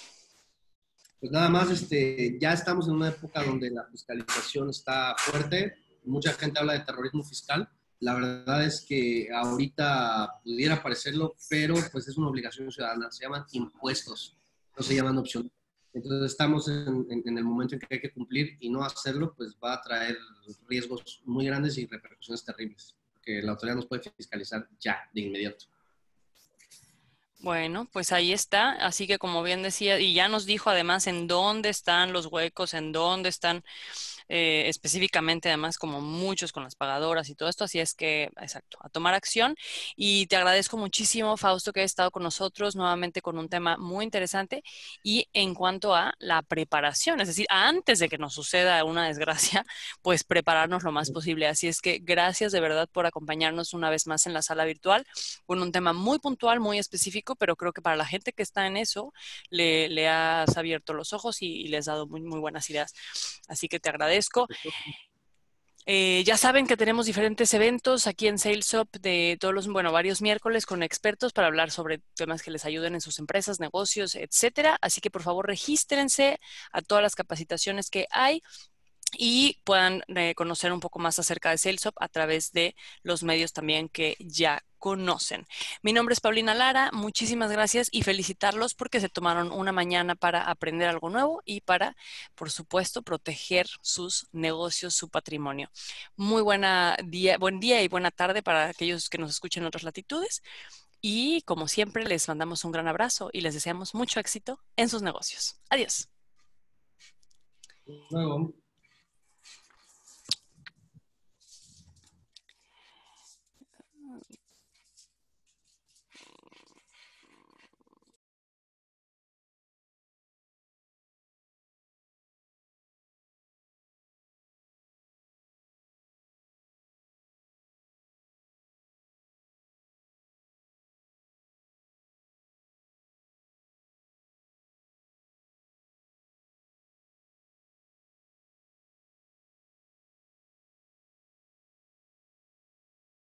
Pues nada más, ya estamos en una época donde la fiscalización está fuerte. Mucha gente habla de terrorismo fiscal. La verdad es que ahorita pudiera parecerlo, pero pues es una obligación ciudadana. Se llaman impuestos, no se llaman opciones. Entonces estamos en el momento en que hay que cumplir y no hacerlo, pues va a traer riesgos muy grandes y repercusiones terribles, porque la autoridad nos puede fiscalizar ya, de inmediato. Bueno, pues ahí está. Así que como bien decía, y ya nos dijo además en dónde están los huecos, en dónde están específicamente además como muchos con las pagadoras y todo esto. Así es que, exacto, a tomar acción. Y te agradezco muchísimo, Fausto, que hayas estado con nosotros nuevamente con un tema muy interesante. Y en cuanto a la preparación, es decir, antes de que nos suceda una desgracia, pues prepararnos lo más posible. Así es que gracias de verdad por acompañarnos una vez más en la sala virtual con un tema muy puntual, muy específico, pero creo que para la gente que está en eso le has abierto los ojos y les has dado muy, muy buenas ideas. Así que te agradezco. Ya saben que tenemos diferentes eventos aquí en SalesUp de todos los, bueno, varios miércoles con expertos para hablar sobre temas que les ayuden en sus empresas, negocios, etcétera. Así que por favor regístrense a todas las capacitaciones que hay y puedan conocer un poco más acerca de SalesUp a través de los medios también que ya conocen. Mi nombre es Paulina Lara, muchísimas gracias y felicitarlos porque se tomaron una mañana para aprender algo nuevo y para, por supuesto, proteger sus negocios, su patrimonio. Buen día y buena tarde para aquellos que nos escuchen en otras latitudes y como siempre les mandamos un gran abrazo y les deseamos mucho éxito en sus negocios. Adiós. Luego.